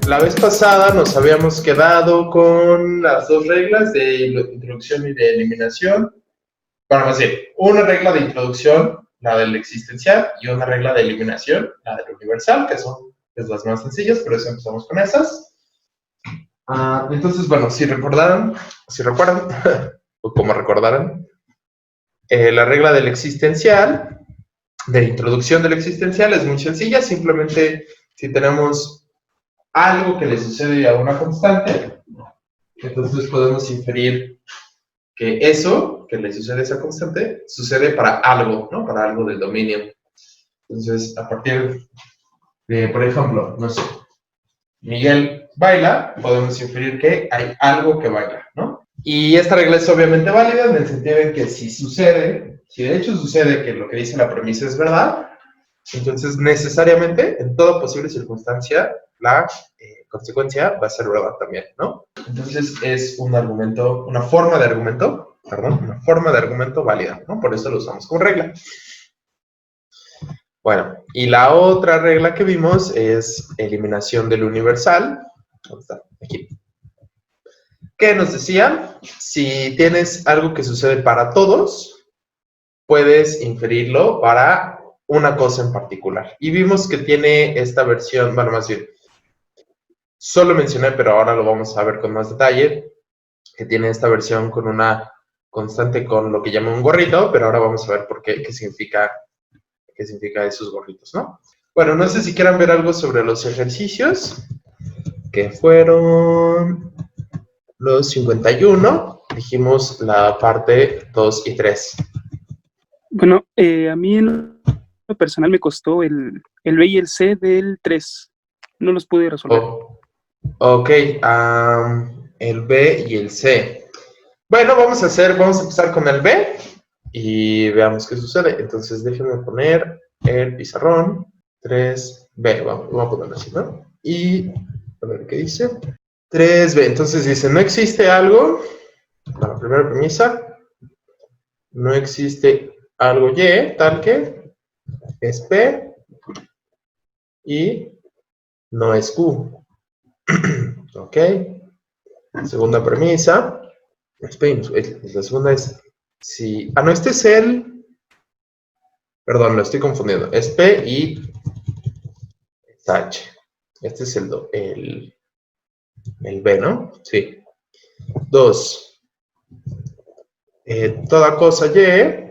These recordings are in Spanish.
La vez pasada nos habíamos quedado con las dos reglas de introducción y de eliminación. Bueno, más bien, una regla de introducción, la del existencial, y una regla de eliminación, la del universal, que son las más sencillas, por eso empezamos con esas. Entonces, bueno, si recuerdan, o como recordaran, la regla del existencial, de introducción del existencial, es muy sencilla. Simplemente, si tenemos algo que le sucede a una constante, entonces podemos inferir que eso que le sucede a esa constante sucede para algo, ¿no? Para algo del dominio. Entonces, a partir de, por ejemplo, no sé, Miguel baila, podemos inferir que hay algo que baila, ¿no? Y esta regla es obviamente válida en el sentido de que si sucede, si de hecho sucede que lo que dice la premisa es verdad, entonces necesariamente, en toda posible circunstancia, la consecuencia va a ser verdad también, ¿no? Entonces es un argumento, una forma de argumento válida, ¿no? Por eso lo usamos como regla. Bueno, y la otra regla que vimos es eliminación del universal. ¿Dónde está? Aquí. ¿Qué nos decía? Si tienes algo que sucede para todos, puedes inferirlo para una cosa en particular. Y vimos que tiene esta versión, bueno, más bien, solo mencioné, pero ahora lo vamos a ver con más detalle, que tiene esta versión con una constante con lo que llama un gorrito, pero ahora vamos a ver por qué significa esos gorritos, ¿no? Bueno, no sé si quieran ver algo sobre los ejercicios, que fueron los 51, dijimos la parte 2 y 3. Bueno, a mí en lo personal me costó el B y el C del 3. No los pude resolver. Ok, el B y el C. Bueno, vamos a empezar con el B y veamos qué sucede. Entonces déjenme poner el pizarrón 3B, vamos a ponerlo así, ¿no? Y a ver qué dice. 3B, entonces dice, no existe algo, la primera premisa, no existe algo Y, tal que es P y no es Q. Ok. Segunda premisa. La segunda es si. No, este es el. Perdón, lo estoy confundiendo. Es P y es H. Este es el B, ¿no? Sí. 2. Toda cosa Y, que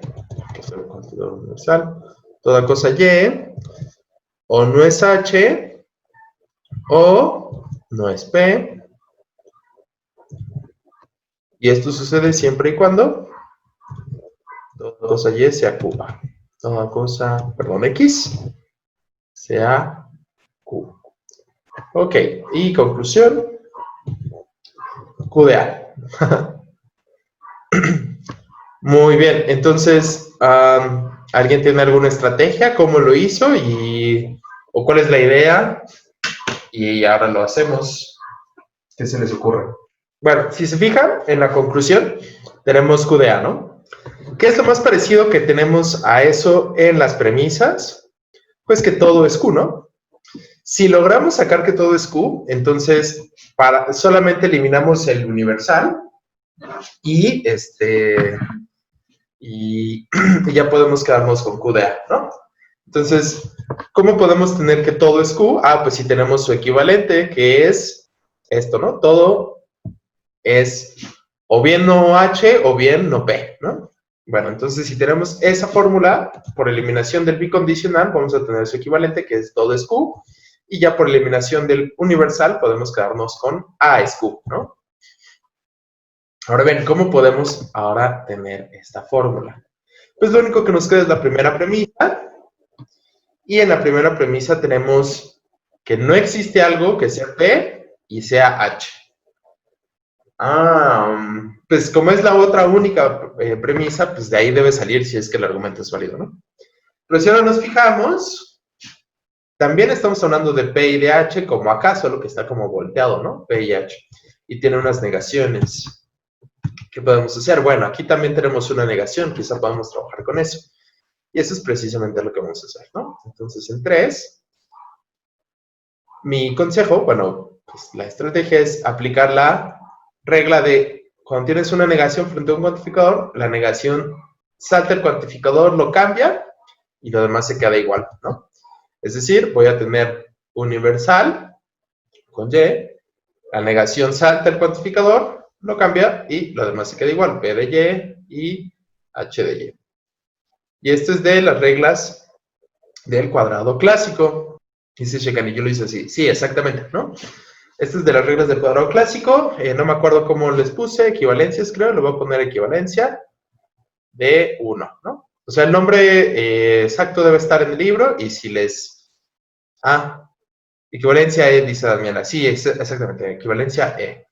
es el conjunto universal, toda cosa Y, o no es H, o no es P. Y esto sucede siempre y cuando toda cosa Y sea Q. Toda cosa, perdón, X sea Q. Ok, y conclusión, Q de A. Muy bien, entonces, ¿alguien tiene alguna estrategia? ¿Cómo lo hizo? ¿O cuál es la idea? Y ahora lo hacemos. ¿Qué se les ocurre? Bueno, si se fijan, en la conclusión tenemos Q de A, ¿no? ¿Qué es lo más parecido que tenemos a eso en las premisas? Pues que todo es Q, ¿no? Si logramos sacar que todo es Q, entonces solamente eliminamos el universal y ya podemos quedarnos con Q de A, ¿no? Entonces, ¿cómo podemos tener que todo es Q? Pues si tenemos su equivalente, que es esto, ¿no? Todo es o bien no H o bien no P, ¿no? Bueno, entonces si tenemos esa fórmula, por eliminación del bicondicional, vamos a tener su equivalente, que es todo es Q, y ya por eliminación del universal podemos quedarnos con A es Q, ¿no? Ahora bien, ¿cómo podemos ahora tener esta fórmula? Pues lo único que nos queda es la primera premisa, y en la primera premisa tenemos que no existe algo que sea P y sea H. Pues como es la otra única premisa, pues de ahí debe salir si es que el argumento es válido, ¿no? Pero si ahora nos fijamos, también estamos hablando de P y de H como acá, solo que está como volteado, ¿no? P y H. Y tiene unas negaciones. ¿Qué podemos hacer? Bueno, aquí también tenemos una negación, quizá podamos trabajar con eso. Y eso es precisamente lo que vamos a hacer, ¿no? Entonces, en 3, mi consejo, bueno, pues la estrategia es aplicar la regla de cuando tienes una negación frente a un cuantificador, la negación salta el cuantificador, lo cambia y lo demás se queda igual, ¿no? Es decir, voy a tener universal con Y, la negación salta el cuantificador, lo cambia y lo demás se queda igual, P de Y y H de Y. Y esto es de las reglas del cuadrado clásico. Y se checan, y yo lo hice así. Sí, exactamente, ¿no? Esto es de las reglas del cuadrado clásico. No me acuerdo cómo les puse, equivalencias creo, le voy a poner equivalencia de 1, ¿no? O sea, el nombre exacto debe estar en el libro y si les... equivalencia E, dice Damiana. Sí, exactamente, equivalencia E.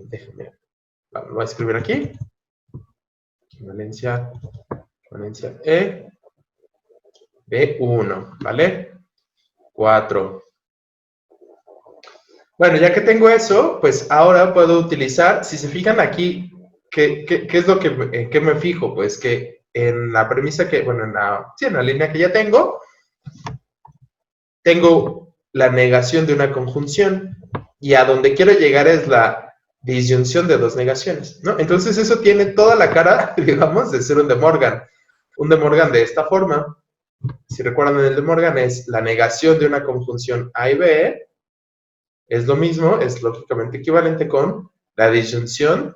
Déjenme, lo voy a escribir aquí. Equivalencia E de 1, ¿vale? 4. Bueno, ya que tengo eso, pues ahora puedo utilizar, si se fijan aquí, ¿qué es lo que me fijo? Pues que en la premisa que, bueno, en la línea que ya tengo la negación de una conjunción y a donde quiero llegar es la disyunción de dos negaciones, ¿no? Entonces eso tiene toda la cara, digamos, de ser un De Morgan. Un De Morgan de esta forma, si recuerdan el De Morgan, es la negación de una conjunción A y B, es lo mismo, es lógicamente equivalente con la disyunción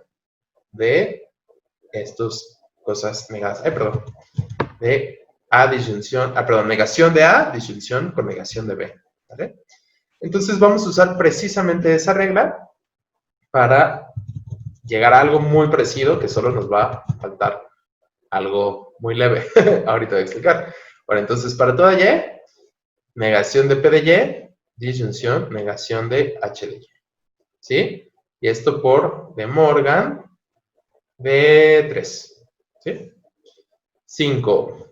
de estas cosas negadas. De A disyunción, negación de A, disyunción con negación de B, ¿vale? Entonces vamos a usar precisamente esa regla para llegar a algo muy parecido, que solo nos va a faltar algo muy leve. Ahorita voy a explicar. Bueno, entonces para toda Y, negación de P de Y, disyunción, negación de H de Y. ¿Sí? Y esto por De Morgan de 3. ¿Sí? 5.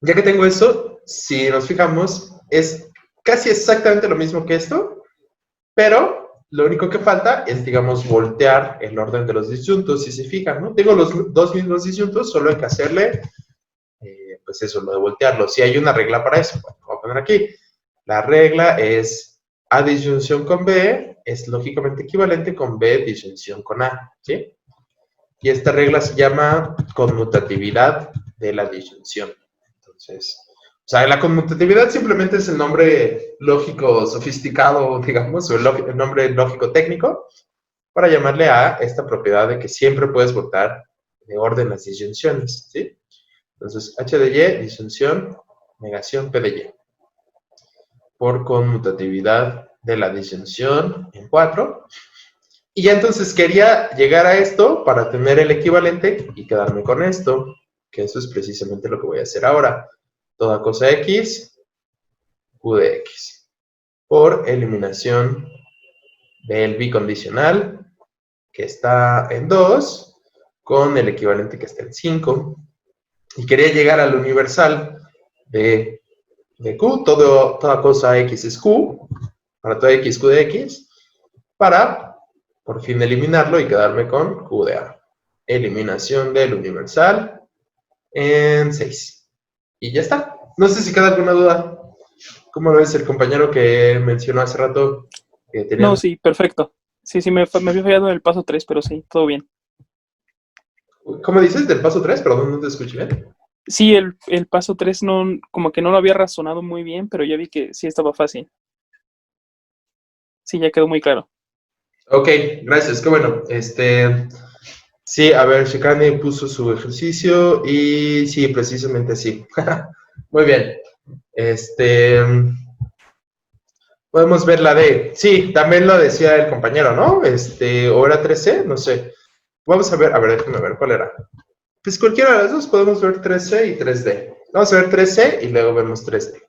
Ya que tengo eso, si nos fijamos, es casi exactamente lo mismo que esto, pero lo único que falta es, digamos, voltear el orden de los disyuntos, si se fijan, ¿no? Tengo los dos mismos disyuntos, solo hay que hacerle, pues eso, lo de voltearlo. Si hay una regla para eso, bueno, voy a poner aquí. La regla es A disyunción con B, es lógicamente equivalente con B disyunción con A, ¿sí? Y esta regla se llama conmutatividad de la disyunción. Entonces, o sea, la conmutatividad simplemente es el nombre lógico sofisticado, digamos, o el nombre lógico técnico, para llamarle a esta propiedad de que siempre puedes voltar de orden las disyunciones, ¿sí? Entonces, H de Y, disyunción, negación P de Y. Por conmutatividad de la disyunción en 4. Y ya entonces quería llegar a esto para tener el equivalente y quedarme con esto, que eso es precisamente lo que voy a hacer ahora. Toda cosa X, Q de X. Por eliminación del bicondicional, que está en 2, con el equivalente que está en 5. Y quería llegar al universal de Q, toda cosa X es Q, para toda X, Q de X, para por fin eliminarlo y quedarme con Q de A. Eliminación del universal en 6. Y ya está. No sé si queda alguna duda. ¿Cómo lo ves el compañero que mencionó hace rato? Que tenía... No, sí, perfecto. Sí, me había fallado en el paso 3, pero sí, todo bien. ¿Cómo dices? ¿Del paso 3? Perdón, no te escuché bien. Sí, el paso 3 no, como que no lo había razonado muy bien, pero ya vi que sí estaba fácil. Sí, ya quedó muy claro. Ok, gracias. Qué bueno. Sí, a ver, Shekani puso su ejercicio y sí, precisamente así. Muy bien. Podemos ver la D. Sí, también lo decía el compañero, ¿no? O era 3C, no sé. Vamos a ver, déjenme ver cuál era. Pues cualquiera de las dos podemos ver 3C y 3D. Vamos a ver 3C y luego vemos 3D.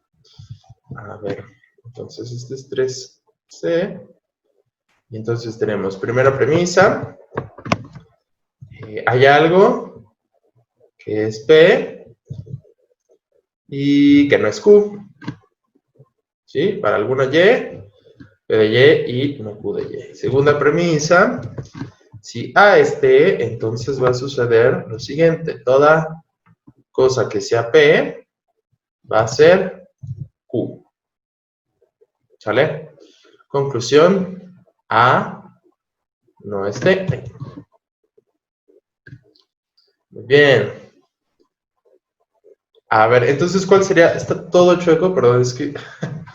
A ver, entonces este es 3C. Y entonces tenemos primera premisa. Hay algo que es P y que no es Q. ¿Sí? Para alguna Y, P de Y y no Q de Y. Segunda premisa. Si A es P, entonces va a suceder lo siguiente. Toda cosa que sea P va a ser Q. ¿Sale? Conclusión, A no es D. Muy bien. A ver, entonces, ¿cuál sería? Está todo chueco, perdón, es que...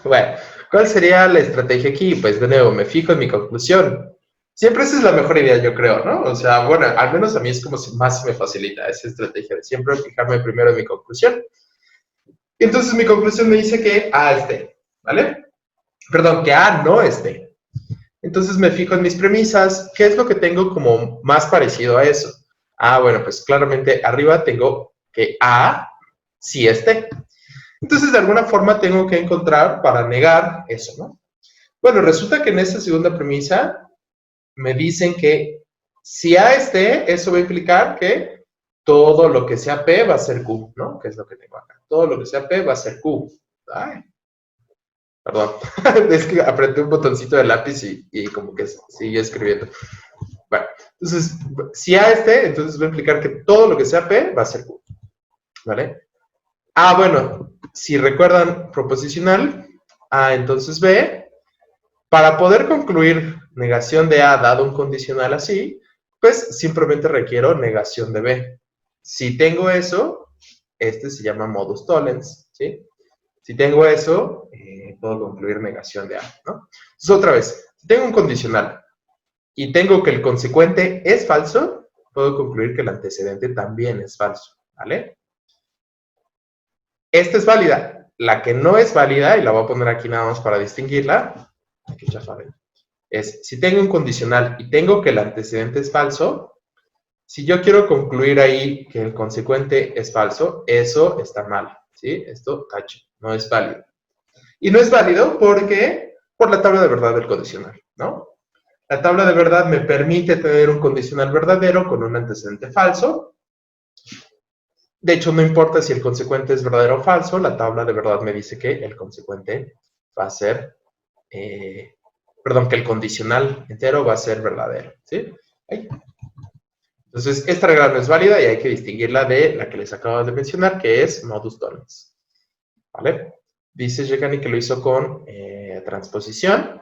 Bueno, ¿cuál sería la estrategia aquí? Pues, de nuevo, me fijo en mi conclusión. Siempre esa es la mejor idea, yo creo, ¿no? O sea, bueno, al menos a mí es como si más me facilita esa estrategia de siempre fijarme primero en mi conclusión. Entonces, mi conclusión me dice que A es D, ¿vale? Perdón, que A no es D. Entonces, me fijo en mis premisas. ¿Qué es lo que tengo como más parecido a eso? Ah, bueno, pues claramente arriba tengo que A sí es D. Entonces, de alguna forma tengo que encontrar para negar eso, ¿no? Bueno, resulta que en esta segunda premisa me dicen que si A es D, eso va a implicar que todo lo que sea P va a ser Q, ¿no? Que es lo que tengo acá. Todo lo que sea P va a ser Q. Ay, perdón. Es que apreté un botoncito de lápiz y como que sigue escribiendo. Bueno, entonces, si A es D, entonces va a implicar que todo lo que sea P va a ser Q, ¿vale? Ah, bueno, si recuerdan proposicional, A entonces B, para poder concluir negación de A dado un condicional así, pues simplemente requiero negación de B. Si tengo eso, este se llama modus tollens, ¿sí? Si tengo eso, puedo concluir negación de A, ¿no? Entonces, otra vez, si tengo un condicional y tengo que el consecuente es falso, puedo concluir que el antecedente también es falso, ¿vale? Esta es válida. La que no es válida, y la voy a poner aquí nada más para distinguirla, aquí ya saben, es si tengo un condicional y tengo que el antecedente es falso, si yo quiero concluir ahí que el consecuente es falso, eso está mal, ¿sí? Esto, tacho, no es válido. Y no es válido porque, por la tabla de verdad del condicional, ¿no? La tabla de verdad me permite tener un condicional verdadero con un antecedente falso. De hecho, no importa si el consecuente es verdadero o falso, la tabla de verdad me dice que el consecuente va a ser, perdón, que el condicional entero va a ser verdadero, ¿sí? Ahí. Entonces, esta regla no es válida y hay que distinguirla de la que les acabo de mencionar, que es modus tollens, ¿vale? Dice Yegani que lo hizo con transposición,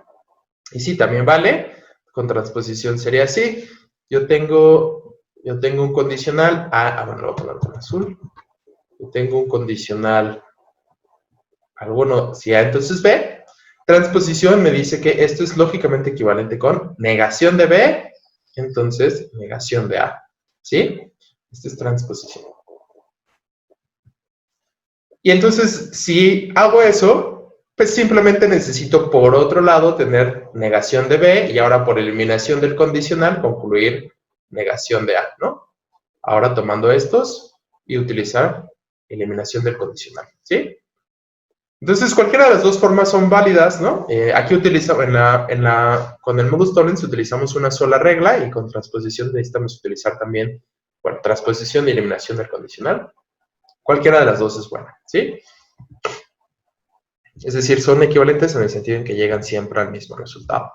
y sí, también vale. Con transposición sería así. Yo tengo un condicional A, bueno, lo voy a poner con azul. Yo tengo un condicional alguno, si A, entonces B. Transposición me dice que esto es lógicamente equivalente con negación de B, entonces negación de A. ¿Sí? Esto es transposición. Y entonces, si hago eso, pues simplemente necesito, por otro lado, tener negación de B y ahora por eliminación del condicional, concluir negación de A, ¿no? Ahora tomando estos y utilizar eliminación del condicional, ¿sí? Entonces, cualquiera de las dos formas son válidas, ¿no? Aquí utilizamos, con el modus tollens utilizamos una sola regla y con transposición necesitamos utilizar también, bueno, transposición y eliminación del condicional. Cualquiera de las dos es buena, ¿sí? Es decir, son equivalentes en el sentido en que llegan siempre al mismo resultado.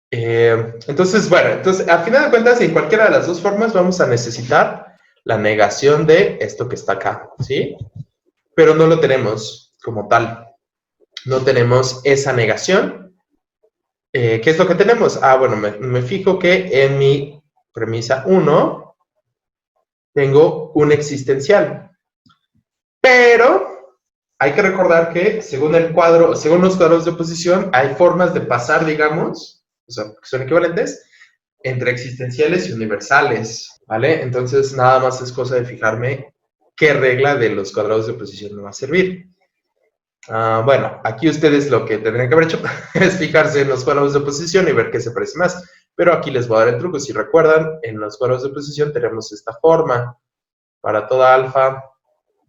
Entonces, bueno, a final de cuentas, en cualquiera de las dos formas vamos a necesitar la negación de esto que está acá, ¿sí? Pero no lo tenemos como tal. No tenemos esa negación. ¿Qué es lo que tenemos? Ah, bueno, me fijo que en mi premisa 1 tengo un existencial. Pero hay que recordar que según los cuadros de oposición, hay formas de pasar, digamos, o sea, que son equivalentes, entre existenciales y universales, ¿vale? Entonces, nada más es cosa de fijarme qué regla de los cuadrados de oposición me va a servir. Bueno, aquí ustedes lo que tendrían que haber hecho es fijarse en los cuadrados de oposición y ver qué se parece más. Pero aquí les voy a dar el truco. Si recuerdan, en los cuadrados de oposición tenemos esta forma. Para toda alfa,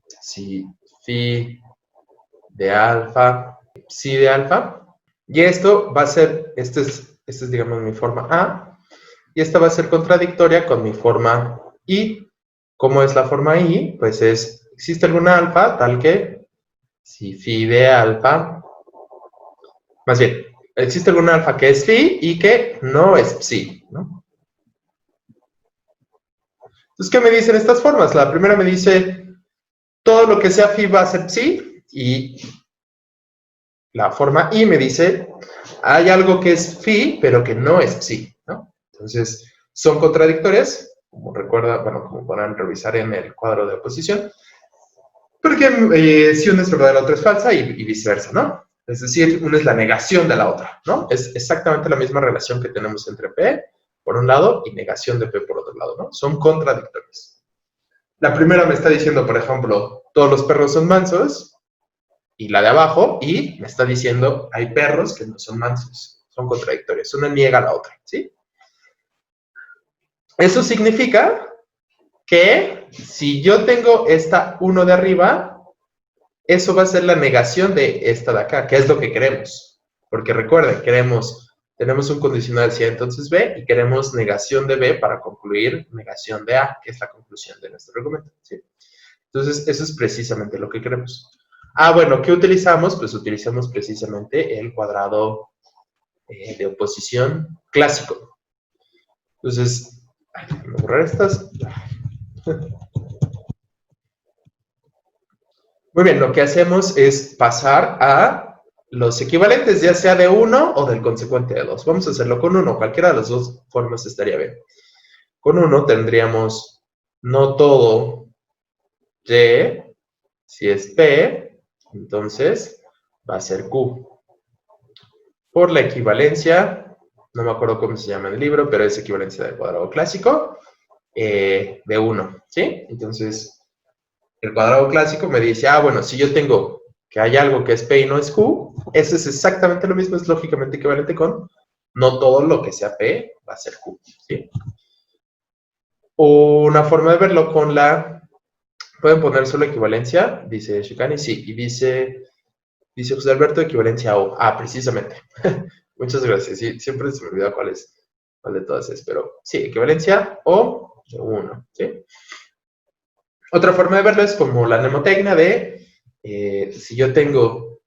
si phi de alfa, psi de alfa. Y esto va a ser, esta es digamos mi forma A. Y esta va a ser contradictoria con mi forma I. ¿Cómo es la forma I? Pues existe alguna alfa tal que si phi de alfa, más bien, existe alguna alfa que es phi y que no es psi, ¿no? Entonces, ¿qué me dicen estas formas? La primera me dice, todo lo que sea phi va a ser psi, y la forma y me dice, hay algo que es phi, pero que no es psi, ¿no? Entonces, son contradictorias, como recuerda, bueno, como podrán revisar en el cuadro de oposición, porque si una es verdadera, la otra es falsa y viceversa, ¿no? Es decir, una es la negación de la otra, ¿no? Es exactamente la misma relación que tenemos entre P, por un lado, y negación de P por otro lado, ¿no? Son contradictorias. La primera me está diciendo, por ejemplo, todos los perros son mansos, y la de abajo, y me está diciendo, hay perros que no son mansos. Son contradictorias. Una niega a la otra, ¿sí? Eso significa que si yo tengo esta 1 de arriba, eso va a ser la negación de esta de acá, que es lo que queremos. Porque recuerden, tenemos un condicional si A, entonces B, y queremos negación de B para concluir negación de A, que es la conclusión de nuestro argumento, ¿sí? Entonces, eso es precisamente lo que queremos. Ah, bueno, ¿qué utilizamos? Pues utilizamos precisamente el cuadrado de oposición clásico. Entonces, déjame borrar estas. Muy bien, lo que hacemos es pasar a los equivalentes, ya sea de 1 o del consecuente de 2. Vamos a hacerlo con 1, cualquiera de las dos formas estaría bien. Con 1 tendríamos no todo Y, si es P, entonces va a ser Q. Por la equivalencia, no me acuerdo cómo se llama en el libro, pero es equivalencia del cuadrado clásico, de 1, ¿sí? Entonces, el cuadrado clásico me dice, ah, bueno, si yo tengo que hay algo que es P y no es Q, eso es exactamente lo mismo, es lógicamente equivalente con no todo lo que sea P va a ser Q, ¿sí? Una forma de verlo con la... ¿Pueden poner solo equivalencia? Dice Shikani, sí, y dice José Alberto, equivalencia a O. Ah, precisamente. Muchas gracias. Sí, siempre se me olvida cuál de todas es, pero sí, equivalencia O de 1, ¿sí? Otra forma de verlo es como la mnemotecnia de, si yo tengo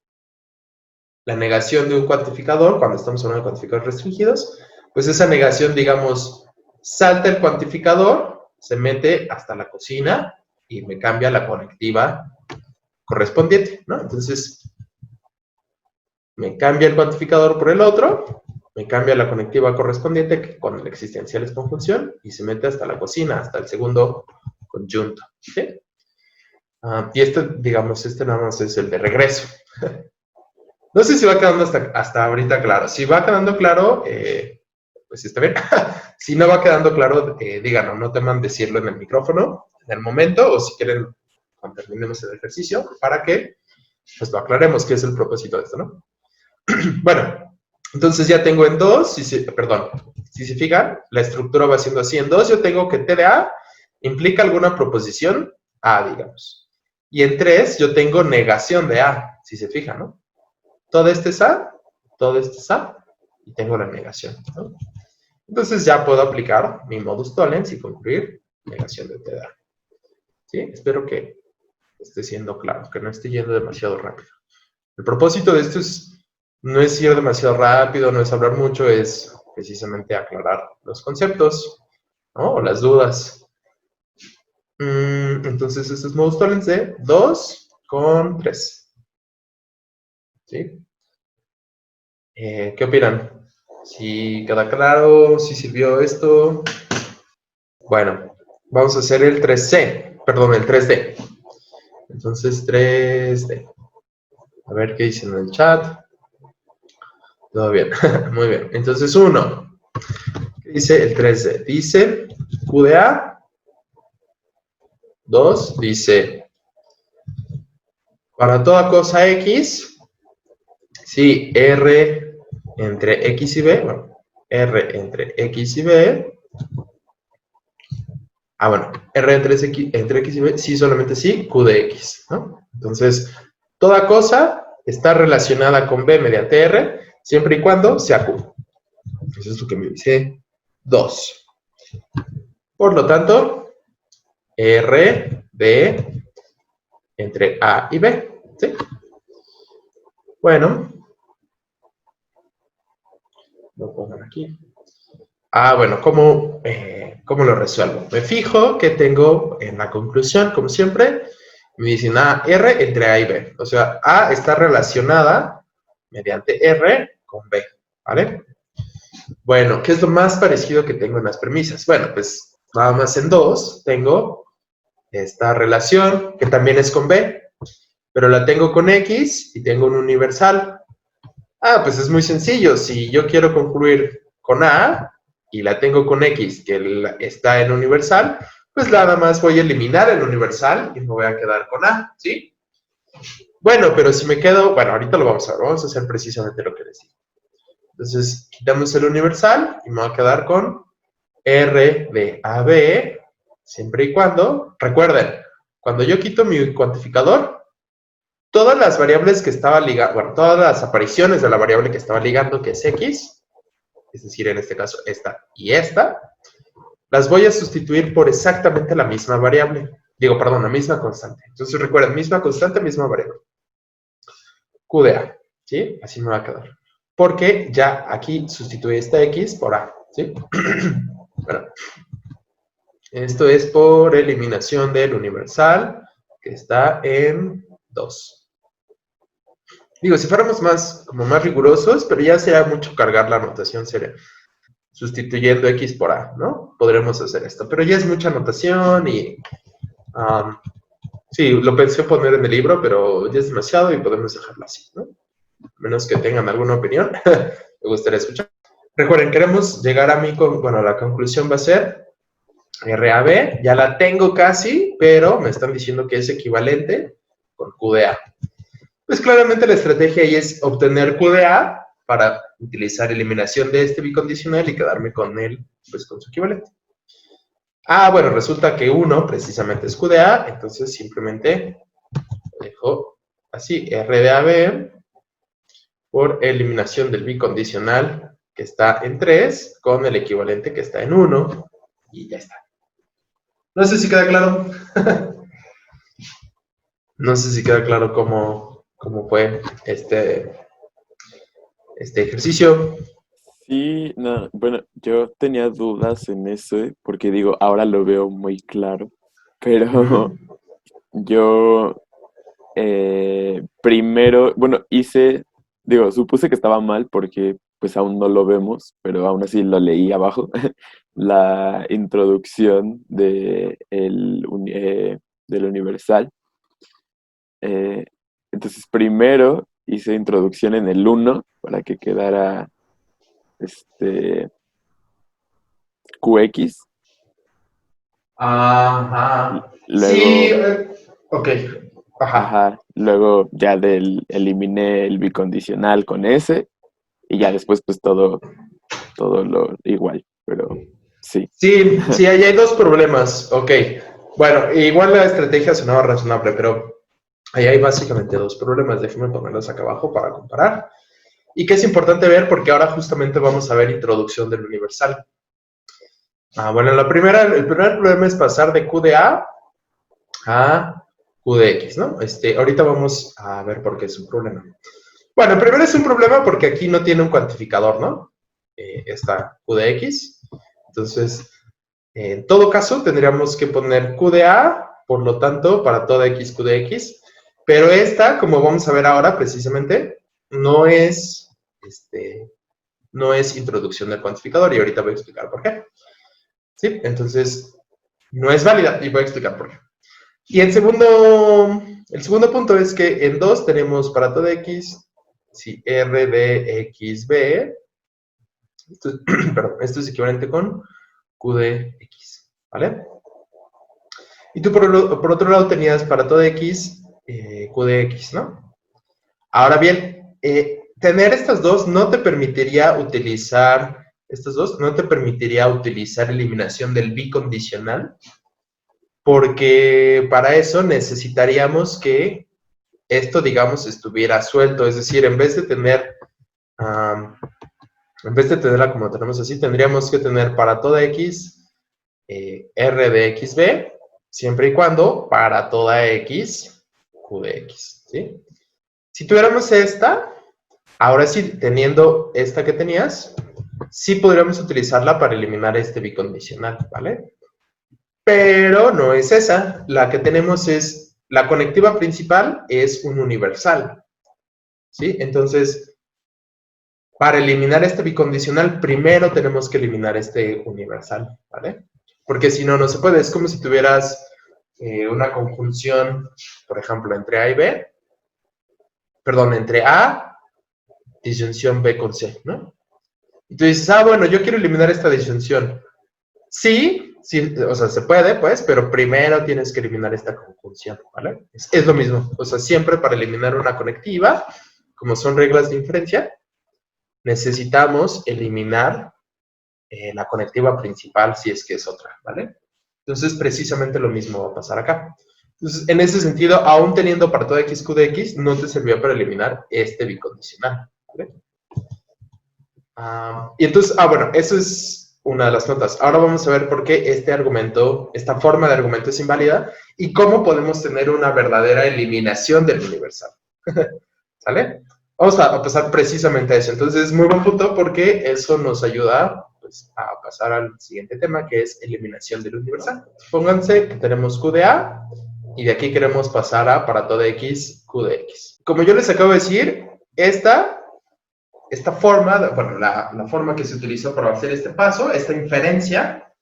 la negación de un cuantificador, cuando estamos hablando de cuantificadores restringidos, pues esa negación, digamos, salta el cuantificador, se mete hasta la cocina y me cambia la conectiva correspondiente, ¿no? Entonces, me cambia el cuantificador por el otro, me cambia la conectiva correspondiente, que con el existencial es conjunción, y se mete hasta la cocina, hasta el segundo conjunto, ¿sí? Y digamos, nada más es el de regreso. No sé si va quedando hasta ahorita claro. Si va quedando claro, pues está bien. Si no va quedando claro, díganos, no teman decirlo en el micrófono, en el momento, o si quieren, cuando terminemos el ejercicio, para que pues lo aclaremos, que es el propósito de esto, ¿no? Bueno, entonces ya tengo en 2, si se fijan, la estructura va siendo así. En 2 yo tengo que T de A implica alguna proposición A, digamos. Y en 3 yo tengo negación de A, si se fijan, ¿no? Todo este es A, y tengo la negación, ¿no? Entonces ya puedo aplicar mi modus tollens y concluir negación de T de A. ¿Sí? Espero que esté siendo claro, que no esté yendo demasiado rápido. El propósito de esto no es ir demasiado rápido, no es hablar mucho, es precisamente aclarar los conceptos, ¿no? O las dudas. Entonces, estos modus tollens de 2 con 3. ¿Sí? ¿Qué opinan? ¿Si queda claro? ¿Si sirvió esto? Bueno, vamos a hacer el 3C, perdón, el 3D. Entonces, 3D. A ver qué dicen en el chat. Todo bien, muy bien. Entonces, 1. ¿Qué dice el 3D? Dice Q de A. 2, dice, para toda cosa X, si R entre X y B, bueno, R entre X y B, R entre X y B, sí, solamente sí, Q de X, ¿no? Entonces, toda cosa está relacionada con B mediante R, siempre y cuando sea Q. Eso es lo que me dice 2. Por lo tanto, R de entre A y B, ¿sí? Bueno, lo pongan aquí. Bueno, ¿cómo lo resuelvo? Me fijo que tengo en la conclusión, como siempre, me dicen R entre A y B. O sea, A está relacionada mediante R con B, ¿vale? Bueno, ¿qué es lo más parecido que tengo en las premisas? Bueno, pues nada más en 2 tengo esta relación, que también es con B, pero la tengo con X y tengo un universal. Ah, pues es muy sencillo. Si yo quiero concluir con A y la tengo con X, que está en universal, pues nada más voy a eliminar el universal y me voy a quedar con A, ¿sí? Bueno, pero si me quedo, bueno, ahorita lo vamos a ver, vamos a hacer precisamente lo que decía. Entonces, quitamos el universal y me voy a quedar con R de AB, siempre y cuando, recuerden, cuando yo quito mi cuantificador, todas las variables que estaba ligando, bueno, todas las apariciones de la variable que estaba ligando, que es X, es decir, en este caso esta y esta, las voy a sustituir por exactamente la misma variable. Digo, perdón, la misma constante. Entonces recuerden, misma constante, misma variable. Q de A, ¿sí? Así me va a quedar. Porque ya aquí sustituí esta X por A, ¿sí? Bueno, esto es por eliminación del universal, que está en 2. Digo, si fuéramos como más rigurosos, pero ya sería mucho cargar la notación, sería sustituyendo X por A, ¿no? Podremos hacer esto, pero ya es mucha notación y sí, lo pensé poner en el libro, pero ya es demasiado y podemos dejarlo así, ¿no? A menos que tengan alguna opinión, me gustaría escuchar. Recuerden, queremos llegar a bueno, la conclusión va a ser RAB, ya la tengo casi, pero me están diciendo que es equivalente con Q de A. Pues claramente la estrategia ahí es obtener Q de A para utilizar eliminación de este bicondicional y quedarme con él, pues con su equivalente. Ah, bueno, resulta que 1 precisamente es Q de A, entonces simplemente dejo así, R de AB por eliminación del bicondicional que está en 3 con el equivalente que está en 1 y ya está. No sé si queda claro. No sé si queda claro cómo fue este ejercicio. Sí, no, bueno, yo tenía dudas en eso, porque digo, ahora lo veo muy claro, pero yo primero, bueno, supuse que estaba mal porque pues aún no lo vemos, pero aún así lo leí abajo, la introducción del universal. Eh, entonces primero hice introducción en el 1 para que quedara QX. Ajá. Sí, Luego, ok. Ajá. ajá, luego ya eliminé el bicondicional con S y ya después pues todo lo igual, pero sí. Sí, ahí hay dos problemas. Ok. Bueno, igual la estrategia sonaba razonable, pero ahí hay básicamente dos problemas. Déjenme ponerlos acá abajo para comparar. Y que es importante ver porque ahora justamente vamos a ver introducción del universal. Bueno, el primer problema es pasar de Q de A Q de X, ¿no? Ahorita vamos a ver por qué es un problema. Bueno, primero es un problema porque aquí no tiene un cuantificador, ¿no? Está Q de X. Entonces, en todo caso, tendríamos que poner Q de A, por lo tanto, para toda X, Q de X. Pero esta, como vamos a ver ahora precisamente, no es introducción del cuantificador y ahorita voy a explicar por qué. ¿Sí? Entonces, no es válida y voy a explicar por qué. Y el segundo punto es que en 2 tenemos para toda X, si R de XB, esto es equivalente con Q de X, ¿vale? Y tú por otro lado tenías para toda X, Q de X, ¿no? Ahora bien, tener estas dos no te permitiría utilizar, eliminación del bicondicional, porque para eso necesitaríamos que esto, digamos, estuviera suelto, es decir, en vez de tenerla como tenemos así, tendríamos que tener para toda X R de XB, siempre y cuando para toda X Q de X, ¿sí? Si tuviéramos esta, ahora sí, teniendo esta que tenías, sí podríamos utilizarla para eliminar este bicondicional, ¿vale? Pero no es esa. La que tenemos es, la conectiva principal es un universal, ¿sí? Entonces, para eliminar este bicondicional, primero tenemos que eliminar este universal, ¿vale? Porque si no, no se puede. Es como si tuvieras una conjunción, por ejemplo, entre A y B, perdón, entre A, disyunción B con C, ¿no? Y tú dices, bueno, yo quiero eliminar esta disyunción. Sí, sí, o sea, se puede, pues, pero primero tienes que eliminar esta conjunción, ¿vale? Es lo mismo. O sea, siempre para eliminar una conectiva, como son reglas de inferencia, necesitamos eliminar la conectiva principal si es que es otra, ¿vale? Entonces, precisamente lo mismo va a pasar acá. Entonces, en ese sentido, aún teniendo para todo x, q de x, no te sirvió para eliminar este bicondicional, ¿vale? Y entonces, bueno, eso es una de las notas. Ahora vamos a ver por qué este argumento, esta forma de argumento es inválida y cómo podemos tener una verdadera eliminación del universal. ¿Sale? Vamos a pasar precisamente a eso. Entonces, es muy buen punto porque eso nos ayuda pues, a pasar al siguiente tema, que es eliminación del universal. Pónganse que tenemos q de a y de aquí queremos pasar a para todo x, q de x. Como yo les acabo de decir, esta forma, bueno, la forma que se utilizó para hacer este paso, esta inferencia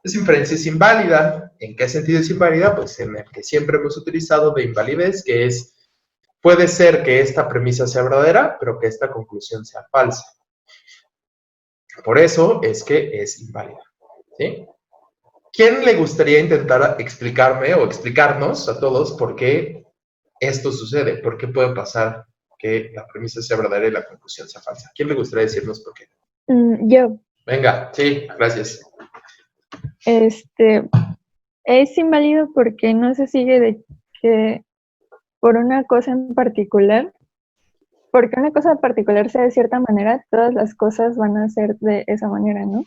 es inválida. ¿En qué sentido es inválida? Pues en el que siempre hemos utilizado de invalidez, que es, puede ser que esta premisa sea verdadera, pero que esta conclusión sea falsa. Por eso es que es inválida, ¿sí? ¿Quién le gustaría intentar explicarme o explicarnos a todos por qué esto sucede? ¿Por qué puede pasar que la premisa sea verdadera y la conclusión sea falsa? ¿Quién le gustaría decirnos por qué? Yo. Venga, sí, gracias. Es inválido porque no se sigue de que por una cosa en particular, porque una cosa en particular sea de cierta manera, todas las cosas van a ser de esa manera, ¿no?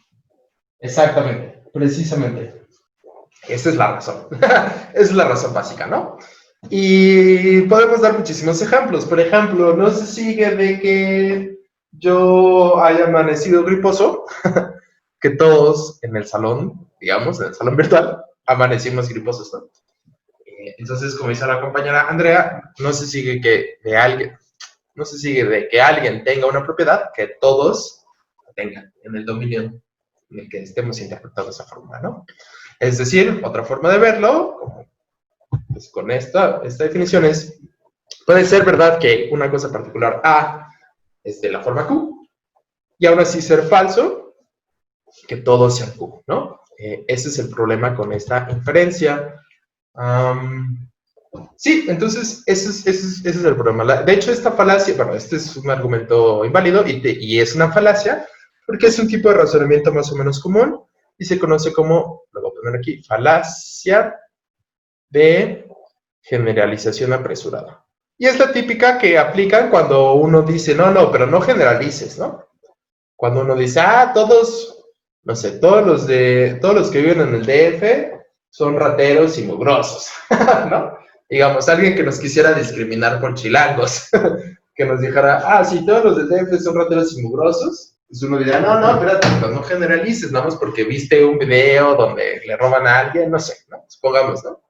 Exactamente, precisamente. Esa es la razón. Esa es la razón básica, ¿no? Y podemos dar muchísimos ejemplos. Por ejemplo, no se sigue de que yo haya amanecido griposo, que todos en el salón, digamos, en el salón virtual, amanecimos griposos, ¿no? Entonces, como dice la compañera Andrea, no se sigue que de alguien, no se sigue de que alguien tenga una propiedad que todos tengan en el dominio en el que estemos interpretando esa fórmula, ¿no? Es decir, otra forma de verlo, como pues con esta definición es, puede ser verdad que una cosa particular A es de la forma Q, y aún así ser falso que todo sea Q, ¿no? Ese es el problema con esta inferencia. Sí, entonces ese es el problema. De hecho, esta falacia, bueno, este es un argumento inválido y es una falacia porque es un tipo de razonamiento más o menos común y se conoce como, lo voy a poner aquí, falacia de generalización apresurada. Y es la típica que aplican cuando uno dice, no, pero no generalices, ¿no? Cuando uno dice, todos, no sé, todos los que viven en el DF son rateros y mugrosos, ¿no? Digamos, alguien que nos quisiera discriminar por chilangos, que nos dijera, sí, todos los del DF son rateros y mugrosos, pues uno diría, no, espérate, pues no generalices, nada más porque viste un video donde le roban a alguien, no sé, ¿no? Supongamos, ¿no?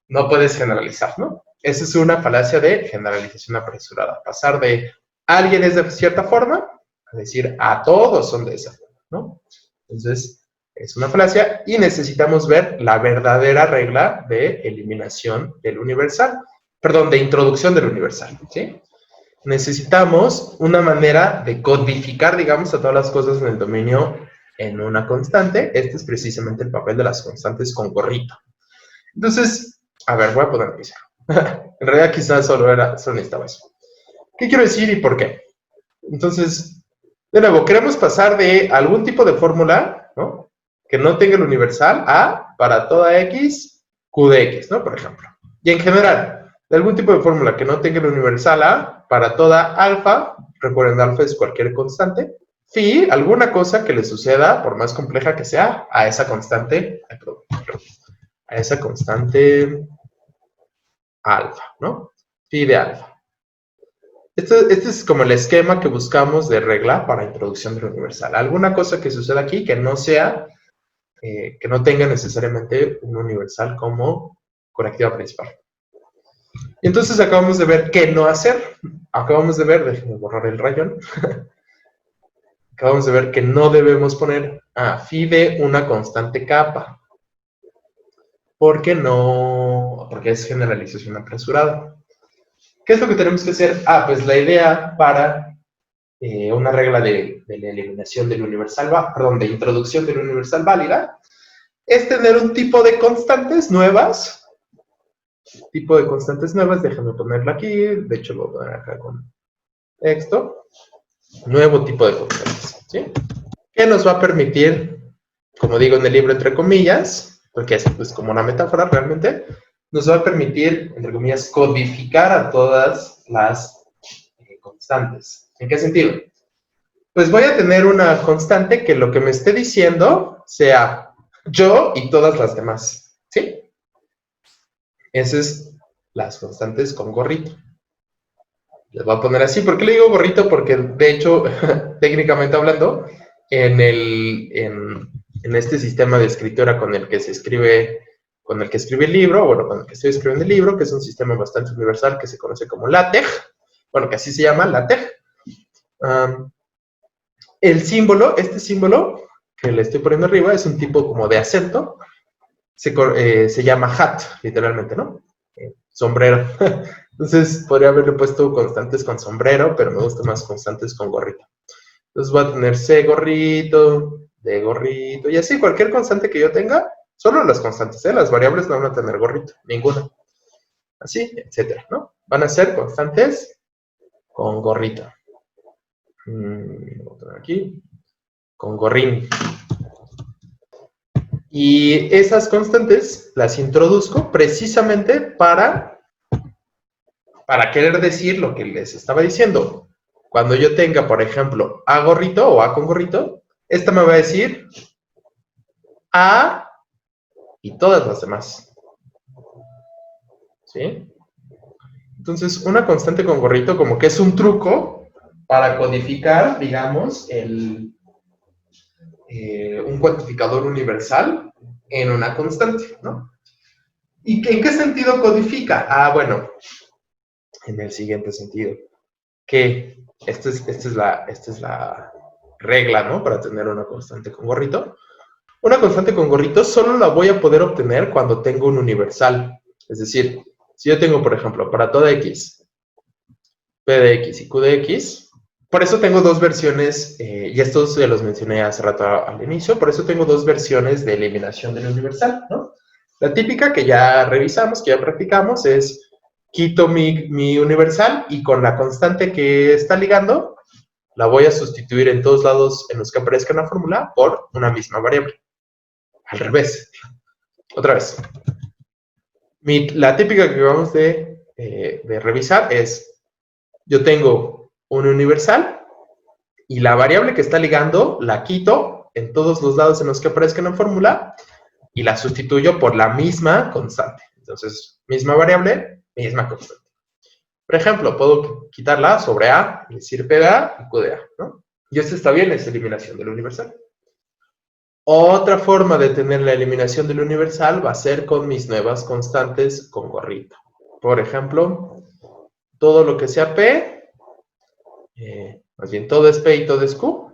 No puedes generalizar, ¿no? Esa es una falacia de generalización apresurada. Pasar de alguien es de cierta forma a decir a todos son de esa forma, ¿no? Entonces, es una falacia y necesitamos ver la verdadera regla de eliminación del universal. Perdón, de introducción del universal, ¿sí? Necesitamos una manera de codificar, digamos, a todas las cosas en el dominio en una constante. Este es precisamente el papel de las constantes con gorrito. Entonces, a ver, voy a poner aquí. En realidad quizás solo necesitaba eso. ¿Qué quiero decir y por qué? Entonces, de nuevo, queremos pasar de algún tipo de fórmula, ¿no? Que no tenga el universal a para toda x, q de x, ¿no? Por ejemplo. Y en general, de algún tipo de fórmula que no tenga el universal a para toda alfa, recuerden, alfa es cualquier constante, phi, alguna cosa que le suceda, por más compleja que sea, a esa constante, a esa constante alfa, ¿no? Phi de alfa. Este es como el esquema que buscamos de regla para introducción del universal. Alguna cosa que suceda aquí que no sea, que no tenga necesariamente un universal como conectiva principal. Y entonces acabamos de ver qué no hacer. Acabamos de ver, déjenme borrar el rayón. acabamos de ver que no debemos poner phi de una constante kappa. Porque es generalización apresurada. ¿Qué es lo que tenemos que hacer? Pues la idea para una regla de la eliminación del universal, de introducción del universal válida, es tener un tipo de constantes nuevas. Déjame ponerlo aquí, de hecho lo voy a poner acá con esto. Nuevo tipo de constantes, ¿sí? Que nos va a permitir, como digo en el libro entre comillas, porque es pues, como una metáfora realmente, nos va a permitir, entre comillas, codificar a todas las constantes. ¿En qué sentido? Pues voy a tener una constante que lo que me esté diciendo sea yo y todas las demás, ¿sí? Esas es las constantes con gorrito. Les voy a poner así. ¿Por qué le digo gorrito? Porque, de hecho, técnicamente hablando, en este sistema de escritura con el que escribe el libro, con el que estoy escribiendo el libro, que es un sistema bastante universal que se conoce como LaTeX, que así se llama, LaTeX. Este símbolo que le estoy poniendo arriba es un tipo como de acento, se llama hat, literalmente, ¿no? Sombrero. Entonces, podría haberle puesto constantes con sombrero, pero me gusta más constantes con gorrito. Entonces, voy a tener C gorrito, D gorrito, y así cualquier constante que yo tenga, solo las constantes, las variables no van a tener gorrito, ninguna. Así, etcétera, ¿no? Van a ser constantes con gorrito. Voy a poner aquí, con gorrín. Y esas constantes las introduzco precisamente para querer decir lo que les estaba diciendo. Cuando yo tenga, por ejemplo, A gorrito o A con gorrito, esta me va a decir A y todas las demás. ¿Sí? Entonces, una constante con gorrito como que es un truco para codificar, digamos, un cuantificador universal en una constante, ¿no? ¿Y en qué sentido codifica? Bueno, en el siguiente sentido, que esta es la regla, ¿no? Para tener una constante con gorrito. Una constante con gorrito solo la voy a poder obtener cuando tengo un universal. Es decir, si yo tengo, por ejemplo, para toda x, p de x y q de x, por eso tengo dos versiones, y estos se los mencioné hace rato al inicio, por eso tengo dos versiones de eliminación del universal, ¿no? La típica que ya revisamos, que ya practicamos, es quito mi universal y con la constante que está ligando, la voy a sustituir en todos lados en los que aparezca una fórmula por una misma variable. Al revés. Otra vez. La típica que acabamos de revisar es, yo tengo un universal y la variable que está ligando la quito en todos los lados en los que aparezca una fórmula y la sustituyo por la misma constante. Entonces, misma variable, misma constante. Por ejemplo, puedo quitarla sobre A, y decir P de A y Q de A, ¿no? Y esto está bien, es eliminación del universal. Otra forma de tener la eliminación del universal va a ser con mis nuevas constantes con gorrito. Por ejemplo, todo lo que sea P, más bien todo es P y todo es Q.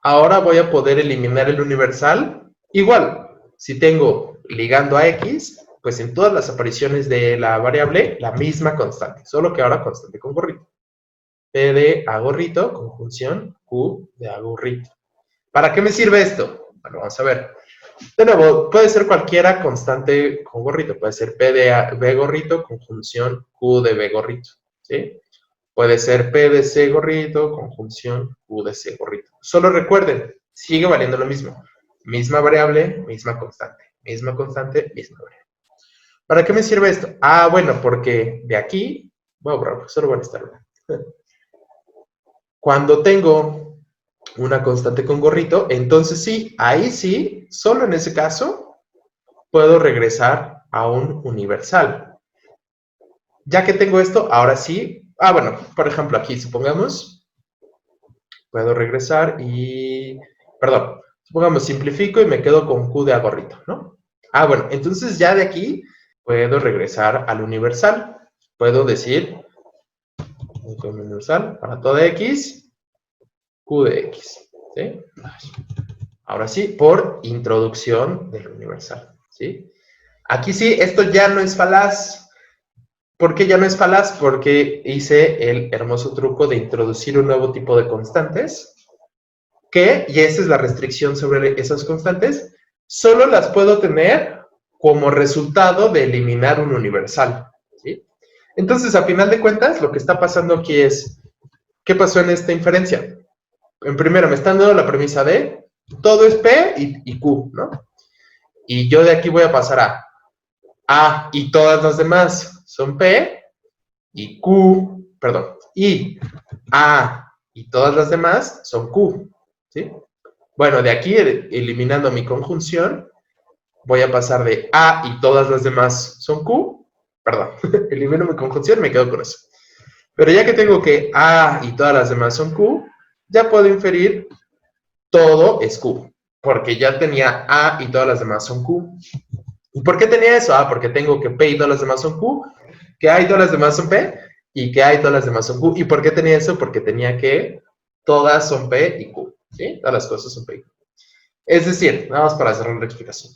Ahora voy a poder eliminar el universal. Igual, si tengo ligando a X, pues en todas las apariciones de la variable, la misma constante, solo que ahora constante con gorrito. P de A gorrito, conjunción Q de A gorrito. ¿Para qué me sirve esto? Bueno, vamos a ver. De nuevo, puede ser cualquiera constante con gorrito. Puede ser P de B gorrito, conjunción Q de B gorrito. ¿Sí? Puede ser P de C gorrito, conjunción Q de C gorrito. Solo recuerden, sigue valiendo lo mismo. Misma variable, misma constante. Misma constante, misma variable. ¿Para qué me sirve esto? Bueno, porque de aquí, bueno, solo van a estar. Cuando tengo una constante con gorrito, entonces sí, ahí sí, solo en ese caso, puedo regresar a un universal. Ya que tengo esto, ahora sí, bueno, por ejemplo, aquí supongamos, puedo regresar y, perdón, supongamos simplifico y me quedo con Q de A gorrito, ¿no? Bueno, entonces ya de aquí puedo regresar al universal. Puedo decir, universal para toda X, Q de X. ¿Sí? Ahora sí, por introducción del universal. ¿Sí? Aquí sí, esto ya no es falaz. ¿Por qué ya no es falaz? Porque hice el hermoso truco de introducir un nuevo tipo de constantes y esa es la restricción sobre esas constantes, solo las puedo tener como resultado de eliminar un universal. ¿Sí? Entonces, a final de cuentas, lo que está pasando aquí es, ¿qué pasó en esta inferencia? En primero, me están dando la premisa de todo es P y Q, ¿no? Y yo de aquí voy a pasar a y todas las demás son P y Q, perdón, y A y todas las demás son Q, ¿sí? Bueno, de aquí, eliminando mi conjunción, voy a pasar de A y todas las demás son Q, perdón, elimino mi conjunción y me quedo con eso. Pero ya que tengo que A y todas las demás son Q, ya puedo inferir todo es Q, porque ya tenía A y todas las demás son Q. ¿Y por qué tenía eso? Ah, porque tengo que P y todas las demás son Q, que A y todas las demás son P, y que A y todas las demás son Q. ¿Y por qué tenía eso? Porque tenía que todas son P y Q, ¿sí? Todas las cosas son P y Q. Es decir, nada más para cerrar la explicación.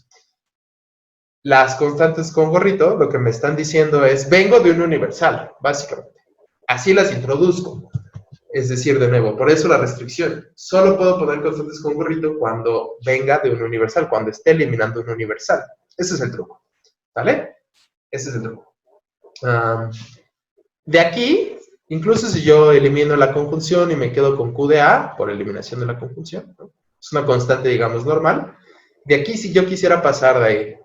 Las constantes con gorrito lo que me están diciendo es, vengo de un universal, básicamente. Así las introduzco. Es decir, de nuevo, por eso la restricción. Solo puedo poner constantes con gorrito cuando venga de un universal, cuando esté eliminando un universal. Ese es el truco. ¿Vale? Ese es el truco. De aquí, incluso si yo elimino la conjunción y me quedo con Q de A, por eliminación de la conjunción, ¿no? Es una constante, digamos, normal. De aquí, si yo quisiera pasar de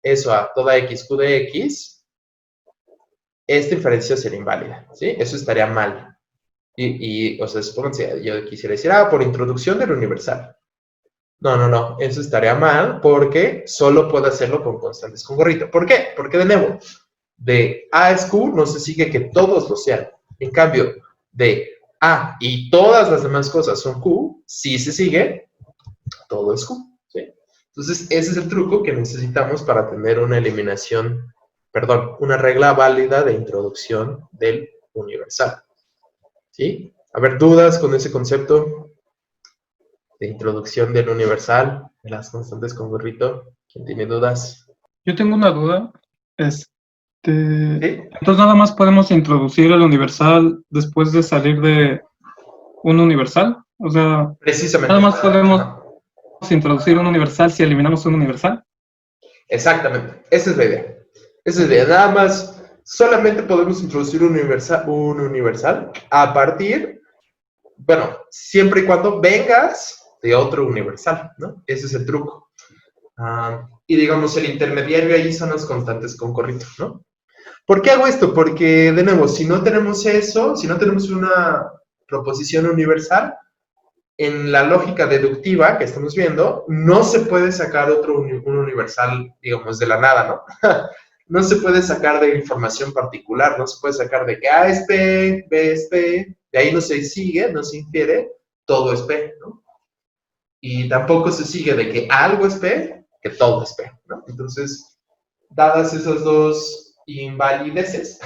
eso a toda X, Q de X, esta inferencia sería inválida, ¿sí? Eso estaría mal. O sea, supónganse, yo quisiera decir, por introducción del universal. No, eso estaría mal porque solo puedo hacerlo con constantes con gorrito. ¿Por qué? Porque de nuevo, de A es Q no se sigue que todos lo sean. En cambio, de A y todas las demás cosas son Q, sí se sigue, todo es Q. ¿Sí? Entonces, ese es el truco que necesitamos para tener una eliminación, perdón, una regla válida de introducción del universal. ¿Sí? A ver, ¿dudas con ese concepto de introducción del universal, de las constantes con gorrito? ¿Quién tiene dudas? Yo tengo una duda. ¿Sí? Entonces nada más podemos introducir el universal después de salir de un universal. O sea, Precisamente. nada más podemos introducir un universal si eliminamos un universal. Exactamente. Esa es la idea. Esa es la idea. Nada más, solamente podemos introducir un universal a partir, bueno, siempre y cuando vengas de otro universal, ¿no? Ese es el truco. Y digamos, el intermediario ahí son las constantes con gorrito, ¿no? ¿Por qué hago esto? Porque, de nuevo, si no tenemos eso, si no tenemos una proposición universal, en la lógica deductiva que estamos viendo, no se puede sacar un universal, digamos, de la nada, ¿no? No se puede sacar de información particular, no se puede sacar de que A es P, B es P, de ahí no se sigue, no se infiere, todo es P, ¿no? Y tampoco se sigue de que algo es P, que todo es P, ¿no? Entonces, dadas esas dos invalideces,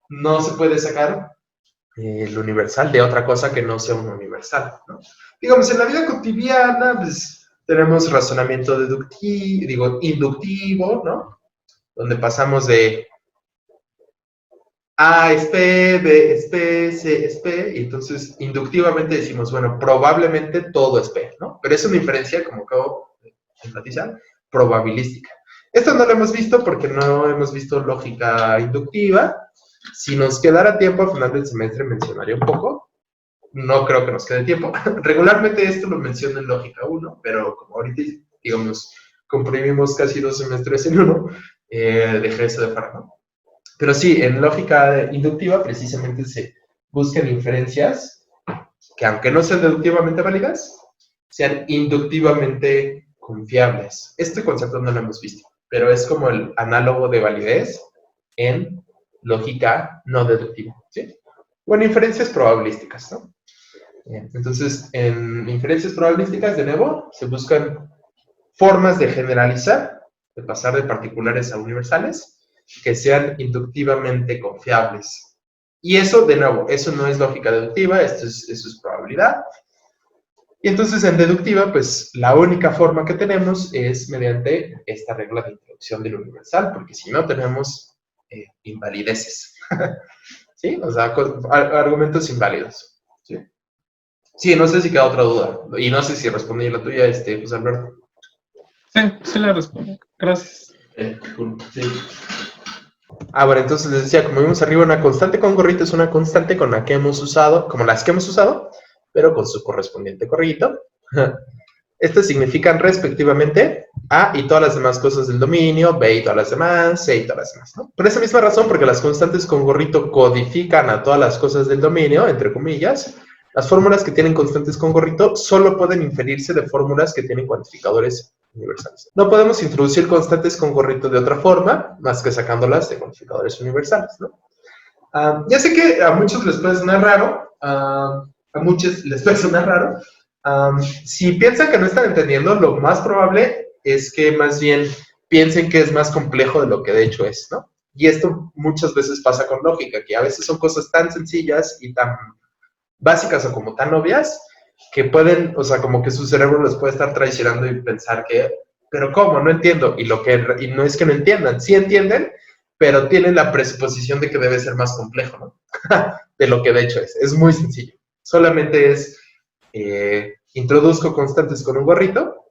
no se puede sacar el universal de otra cosa que no sea un universal, ¿no? Digamos, en la vida cotidiana, pues, tenemos razonamiento inductivo, ¿no? Donde pasamos de A es P, B es P, C es P, y entonces inductivamente decimos, bueno, probablemente todo es P, ¿no? Pero es una inferencia, como acabo de enfatizar, probabilística. Esto no lo hemos visto porque no hemos visto lógica inductiva. Si nos quedara tiempo al final del semestre mencionaría un poco. No creo que nos quede tiempo. Regularmente esto lo menciono en lógica 1, pero como ahorita, digamos, comprimimos casi 2 semestres en uno, dejé eso de fuera, ¿no? Pero sí, en lógica inductiva precisamente se buscan inferencias que, aunque no sean deductivamente válidas, sean inductivamente confiables. Este concepto no lo hemos visto, pero es como el análogo de validez en lógica no deductiva, ¿sí? O en inferencias probabilísticas, ¿no? Bien, entonces, en inferencias probabilísticas, de nuevo, se buscan formas de generalizar, de pasar de particulares a universales, que sean inductivamente confiables. Y eso, de nuevo, eso no es lógica deductiva, eso es probabilidad. Y entonces en deductiva, pues la única forma que tenemos es mediante esta regla de introducción del universal, porque si no tenemos invalideces. ¿Sí? O sea, argumentos inválidos. ¿Sí? Sí, no sé si queda otra duda. Y no sé si respondí la tuya, José Alberto. Sí la respondo. Gracias. Sí. Bueno, entonces les decía, como vimos arriba, una constante con gorrito es una constante con la que hemos usado, como las que hemos usado, pero con su correspondiente gorrito. Estas significan respectivamente A y todas las demás cosas del dominio, B y todas las demás, C y todas las demás, ¿no? Por esa misma razón, porque las constantes con gorrito codifican a todas las cosas del dominio, entre comillas, las fórmulas que tienen constantes con gorrito solo pueden inferirse de fórmulas que tienen cuantificadores universales. No podemos introducir constantes con gorrito de otra forma, más que sacándolas de cuantificadores universales, ¿no? Ya sé que a muchos les puede sonar raro, a muchos les puede sonar raro. Si piensan que no están entendiendo, lo más probable es que más bien piensen que es más complejo de lo que de hecho es, ¿no? Y esto muchas veces pasa con lógica, que a veces son cosas tan sencillas y tan básicas o como tan obvias que pueden, o sea, como que su cerebro les puede estar traicionando y pensar que, pero ¿cómo? No entiendo. Y no es que no entiendan, sí entienden, pero tienen la presuposición de que debe ser más complejo, ¿no? De lo que de hecho es. Es muy sencillo. Solamente es, introduzco constantes con un gorrito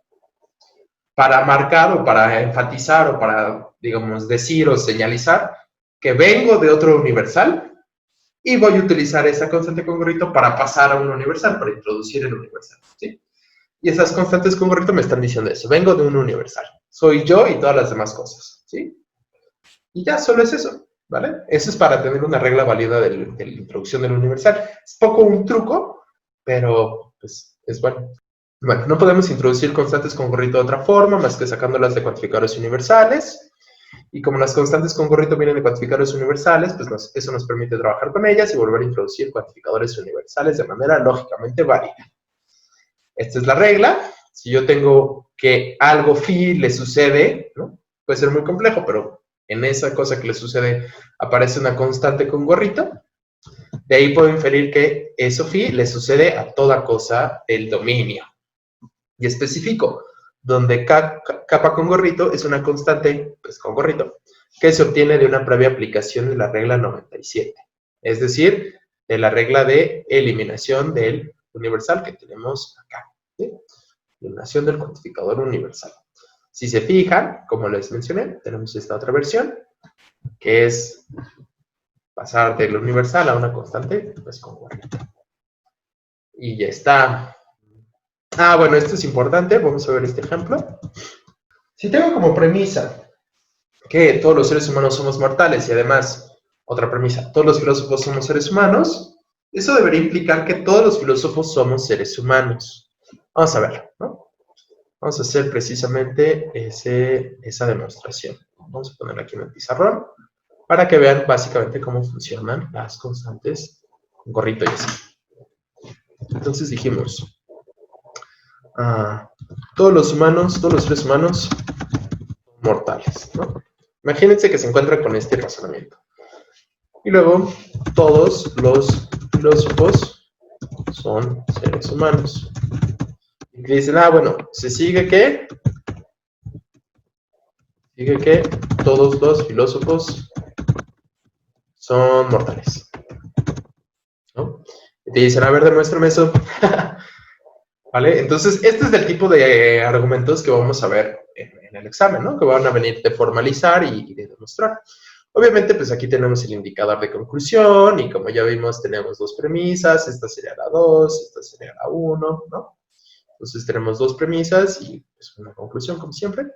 para marcar o para enfatizar o para, digamos, decir o señalizar que vengo de otro universal y voy a utilizar esa constante con gorrito para pasar a un universal, para introducir el universal, ¿sí? Y esas constantes con gorrito me están diciendo eso, vengo de un universal, soy yo y todas las demás cosas, ¿sí? Y ya, solo es eso, ¿vale? Eso es para tener una regla válida de la introducción del universal. Es poco un truco, pero pues es bueno. Bueno, no podemos introducir constantes con gorrito de otra forma, más que sacándolas de cuantificadores universales. Y como las constantes con gorrito vienen de cuantificadores universales, pues eso nos permite trabajar con ellas y volver a introducir cuantificadores universales de manera lógicamente válida. Esta es la regla. Si yo tengo que algo phi le sucede, ¿no? Puede ser muy complejo, pero en esa cosa que le sucede aparece una constante con gorrito. De ahí puedo inferir que eso phi le sucede a toda cosa del dominio. Y especifico, donde capa con gorrito es una constante, pues con gorrito, que se obtiene de una previa aplicación de la regla 97. Es decir, de la regla de eliminación del universal que tenemos acá. ¿Sí? Eliminación del cuantificador universal. Si se fijan, como les mencioné, tenemos esta otra versión, que es pasar del universal a una constante, pues con gorrito. Y ya está. Bueno, esto es importante, vamos a ver este ejemplo. Si tengo como premisa que todos los seres humanos somos mortales y además, otra premisa, todos los filósofos somos seres humanos, eso debería implicar que todos los filósofos somos seres humanos. Vamos a verlo, ¿no? Vamos a hacer precisamente esa demostración. Vamos a ponerla aquí en el pizarrón para que vean básicamente cómo funcionan las constantes con gorrito y así. Entonces dijimos, todos los seres humanos son mortales, ¿no? Imagínense que se encuentran con este razonamiento. Y luego, todos los filósofos son seres humanos. Y dicen, bueno, se sigue que todos los filósofos son mortales, ¿no? Y te dicen, a ver, demuéstrame eso. ¿Vale? Entonces, este es el tipo de argumentos que vamos a ver en el examen, ¿no? Que van a venir de formalizar y de demostrar. Obviamente, pues aquí tenemos el indicador de conclusión y como ya vimos, tenemos dos premisas. Esta sería la 2, esta sería la 1, ¿no? Entonces, tenemos dos premisas y pues, una conclusión, como siempre.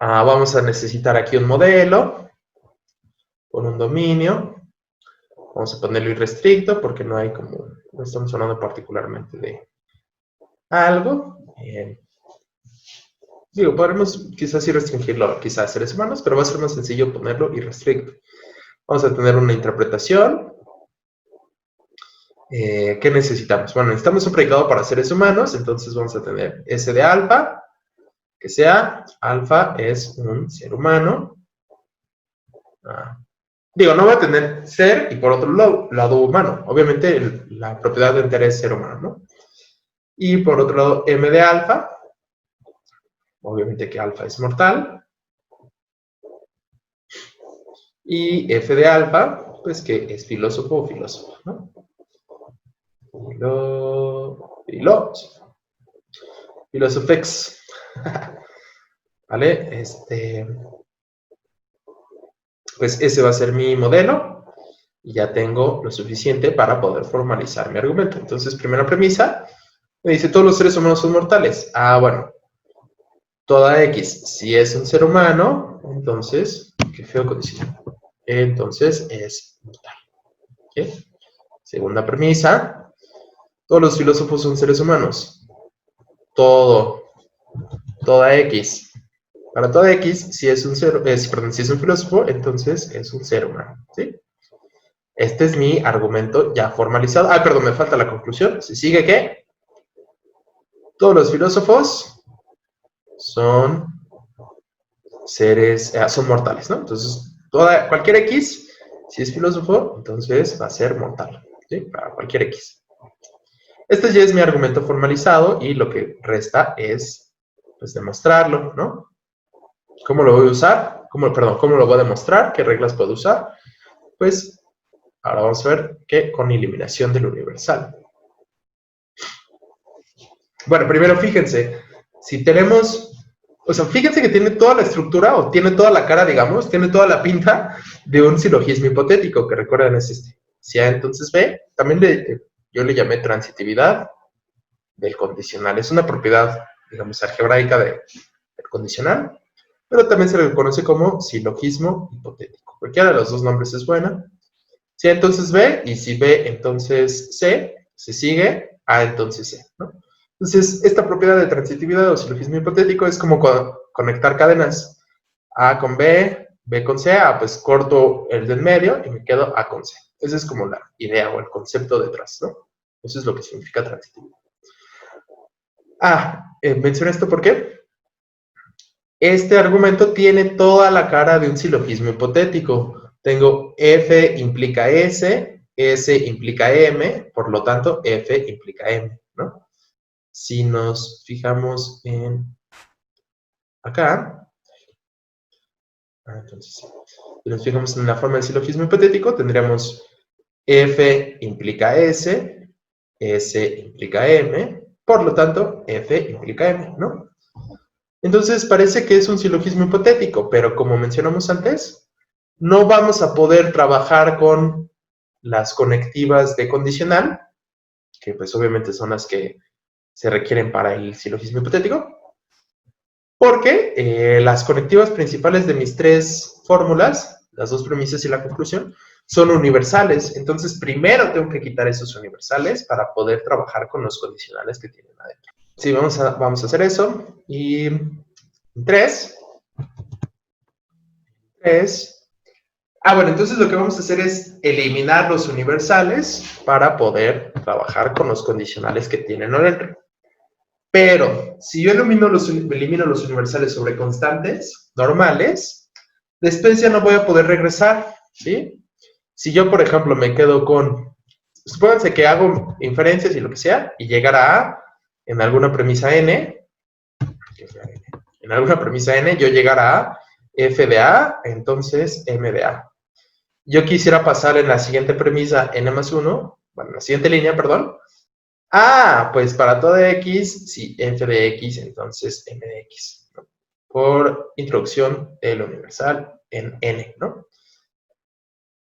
Vamos a necesitar aquí un modelo con un dominio. Vamos a ponerlo irrestricto porque no estamos hablando particularmente de algo. Podremos quizás sí restringirlo quizás a seres humanos, pero va a ser más sencillo ponerlo irrestricto. Vamos a tener una interpretación. ¿Qué necesitamos? Bueno, necesitamos un predicado para seres humanos, entonces vamos a tener S de alfa, que sea alfa es un ser humano. Digo, no va a tener ser y por otro lado humano. Obviamente la propiedad entera es ser humano, ¿no? Y por otro lado, m de alfa. Obviamente que alfa es mortal. Y f de alfa, pues que es filósofo o filósofo, ¿no? Filósofex. ¿Vale? Pues ese va a ser mi modelo. Y ya tengo lo suficiente para poder formalizar mi argumento. Entonces, primera premisa, me dice, todos los seres humanos son mortales. Ah, bueno. Toda X, si es un ser humano, entonces, qué feo condición. Entonces es mortal. ¿Okay? Segunda premisa, todos los filósofos son seres humanos. Toda X. Para toda X, si es un si es un filósofo, entonces es un ser humano. ¿Sí? Este es mi argumento ya formalizado. Ah, perdón, me falta la conclusión. Se sigue que todos los filósofos son seres, son mortales, ¿no? Entonces, cualquier X, si es filósofo, entonces va a ser mortal, ¿sí? Para cualquier X. Este ya es mi argumento formalizado y lo que resta es, pues, demostrarlo, ¿no? ¿Cómo lo voy a usar? ¿Cómo lo voy a demostrar? ¿Qué reglas puedo usar? Pues, ahora vamos a ver que con eliminación del universal. Bueno, primero fíjense, si tenemos... O sea, fíjense que tiene toda la estructura, o tiene toda la cara, digamos, tiene toda la pinta de un silogismo hipotético, que recuerden es este. Si A, entonces B, también yo le llamé transitividad del condicional. Es una propiedad, digamos, algebraica del condicional, pero también se le conoce como silogismo hipotético. Cualquiera de los dos nombres es buena. Si A, entonces B, y si B, entonces C, se sigue A, entonces C, ¿no? Entonces, esta propiedad de transitividad o silogismo hipotético es como conectar cadenas. A con B, B con C, pues corto el del medio y me quedo A con C. Esa es como la idea o el concepto detrás, ¿no? Eso es lo que significa transitividad. Mencioné esto porque este argumento tiene toda la cara de un silogismo hipotético. Tengo F implica S, S implica M, por lo tanto, F implica M, ¿no? Si nos fijamos en acá, entonces, si nos fijamos en la forma del silogismo hipotético, tendríamos F implica S, S implica M, por lo tanto, F implica M, ¿no? Entonces, parece que es un silogismo hipotético, pero como mencionamos antes, no vamos a poder trabajar con las conectivas de condicional, que pues obviamente son las que se requieren para el silogismo hipotético, porque las conectivas principales de mis tres fórmulas, las dos premisas y la conclusión, son universales. Entonces, primero tengo que quitar esos universales para poder trabajar con los condicionales que tienen adentro. Sí, vamos a hacer eso. Y 3. Bueno, entonces lo que vamos a hacer es eliminar los universales para poder trabajar con los condicionales que tienen adentro. Pero, si yo elimino los universales sobre constantes normales, después ya no voy a poder regresar, ¿sí? Si yo, por ejemplo, me quedo con... Supónganse que hago inferencias y lo que sea, y llegar a A en alguna premisa N, en alguna premisa N, yo llegar a A, F de A, entonces M de A. Yo quisiera pasar en la siguiente premisa N más 1, bueno, en la siguiente línea, perdón. Pues para toda X, si F de X, entonces M de X, ¿no? Por introducción del universal en N, ¿no?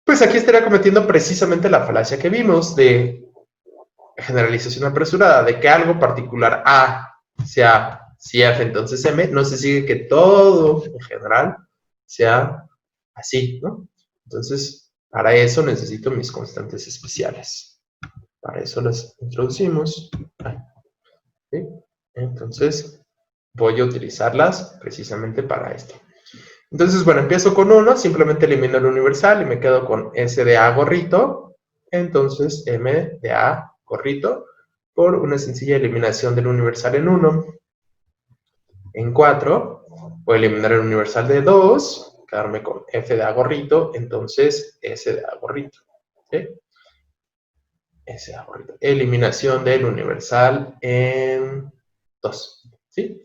Pues aquí estaría cometiendo precisamente la falacia que vimos de generalización apresurada, de que algo particular A sea si F, entonces M, no se sigue que todo en general sea así, ¿no? Entonces, para eso necesito mis constantes especiales. Para eso las introducimos. ¿Sí? Entonces, voy a utilizarlas precisamente para esto. Entonces, bueno, empiezo con 1, simplemente elimino el universal y me quedo con S de A gorrito. Entonces, M de A gorrito por una sencilla eliminación del universal en 1. En 4, voy a eliminar el universal de 2 quedarme con F de A gorrito, entonces S de A gorrito. ¿Sí? S de A gorrito. Eliminación del universal en 2. ¿Sí?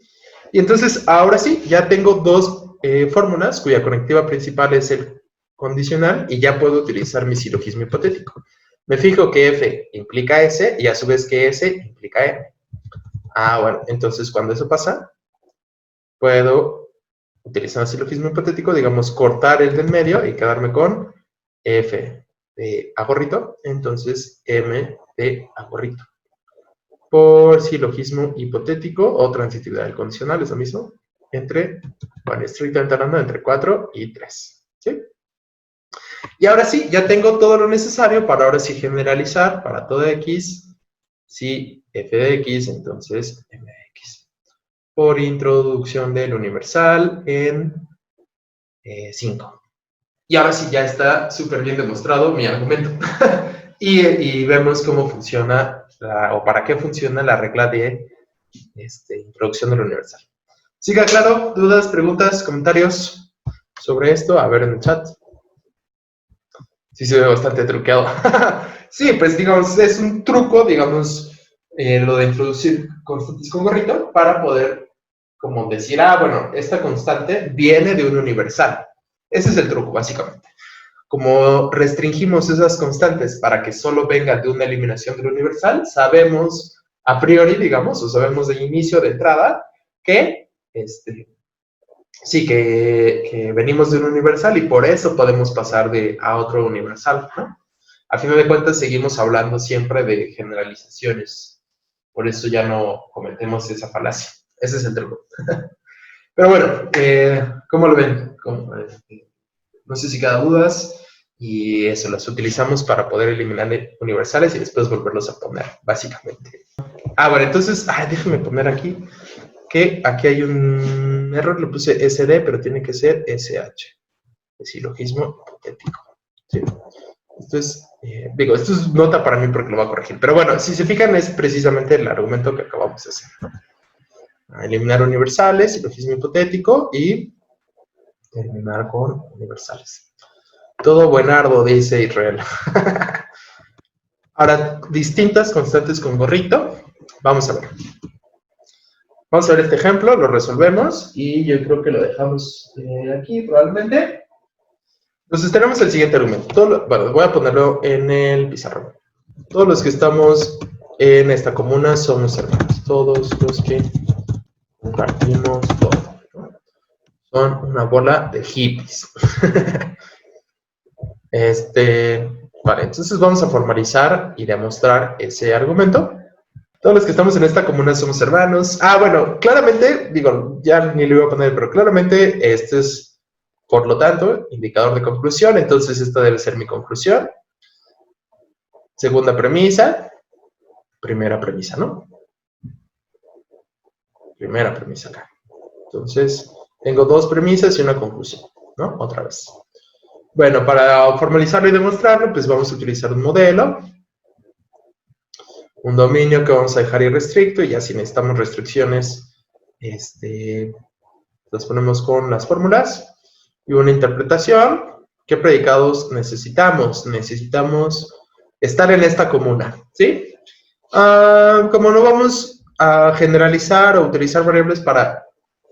Y entonces, ahora sí, ya tengo dos fórmulas cuya conectiva principal es el condicional y ya puedo utilizar mi silogismo hipotético. Me fijo que F implica S y a su vez que S implica M. Ah, bueno, entonces cuando eso pasa, puedo utilizar el silogismo hipotético, digamos, cortar el del medio y quedarme con F de A gorrito, entonces M de A gorrito. Por silogismo hipotético o transitividad del condicional, es lo mismo, bueno, estrictamente hablando, entre 4 y 3. ¿Sí? Y ahora sí, ya tengo todo lo necesario para ahora sí generalizar para todo X. Si F de X, entonces M de X. Por introducción del universal en 5. Y ahora sí ya está súper bien demostrado mi argumento. y vemos cómo funciona, o para qué funciona la regla de introducción del universal. ¿Siga claro? ¿Dudas, preguntas, comentarios sobre esto? A ver en el chat. Sí se ve bastante truqueado. Sí, pues digamos, es un truco, digamos, lo de introducir constantes con gorrito para poder, como decir, bueno, esta constante viene de un universal. Ese es el truco, básicamente. Como restringimos esas constantes para que solo vengan de una eliminación del universal, sabemos a priori, digamos, o sabemos de inicio, de entrada, que sí, que venimos de un universal y por eso podemos pasar a otro universal, ¿no? A fin de cuentas, seguimos hablando siempre de generalizaciones. Por eso ya no cometemos esa falacia. Ese es el truco. Pero bueno, ¿cómo lo ven? No sé si queda dudas. Y eso, las utilizamos para poder eliminar universales y después volverlos a poner, básicamente. Bueno, entonces, déjame poner aquí que aquí hay un error, le puse SD, pero tiene que ser SH. El silogismo hipotético. ¿Sí? Esto es, esto es nota para mí porque lo voy a corregir. Pero bueno, si se fijan, es precisamente el argumento que acabamos de hacer, ¿no? Eliminar universales, silogismo hipotético y terminar con universales. Todo buenardo, dice Israel. Ahora, distintas constantes con gorrito. Vamos a ver. Vamos a ver este ejemplo, lo resolvemos y yo creo que lo dejamos aquí probablemente. Entonces tenemos el siguiente argumento. Bueno, voy a ponerlo en el pizarrón. Todos los que estamos en esta comuna somos hermanos. Todos los que compartimos todo, ¿no? Son una bola de hippies. Vale, entonces vamos a formalizar y demostrar ese argumento. Todos los que estamos en esta comuna somos hermanos. Bueno, claramente, digo, ya ni lo iba a poner, pero claramente este es, por lo tanto, indicador de conclusión. Entonces esta debe ser mi conclusión. Segunda premisa. Primera premisa, ¿no? Primera premisa acá. Entonces, tengo dos premisas y una conclusión, ¿no? Otra vez. Bueno, para formalizarlo y demostrarlo, pues vamos a utilizar un modelo, un dominio que vamos a dejar irrestricto, y ya si necesitamos restricciones, las ponemos con las fórmulas, y una interpretación. ¿Qué predicados necesitamos? Necesitamos estar en esta comuna, ¿sí? Como no vamos a generalizar o utilizar variables para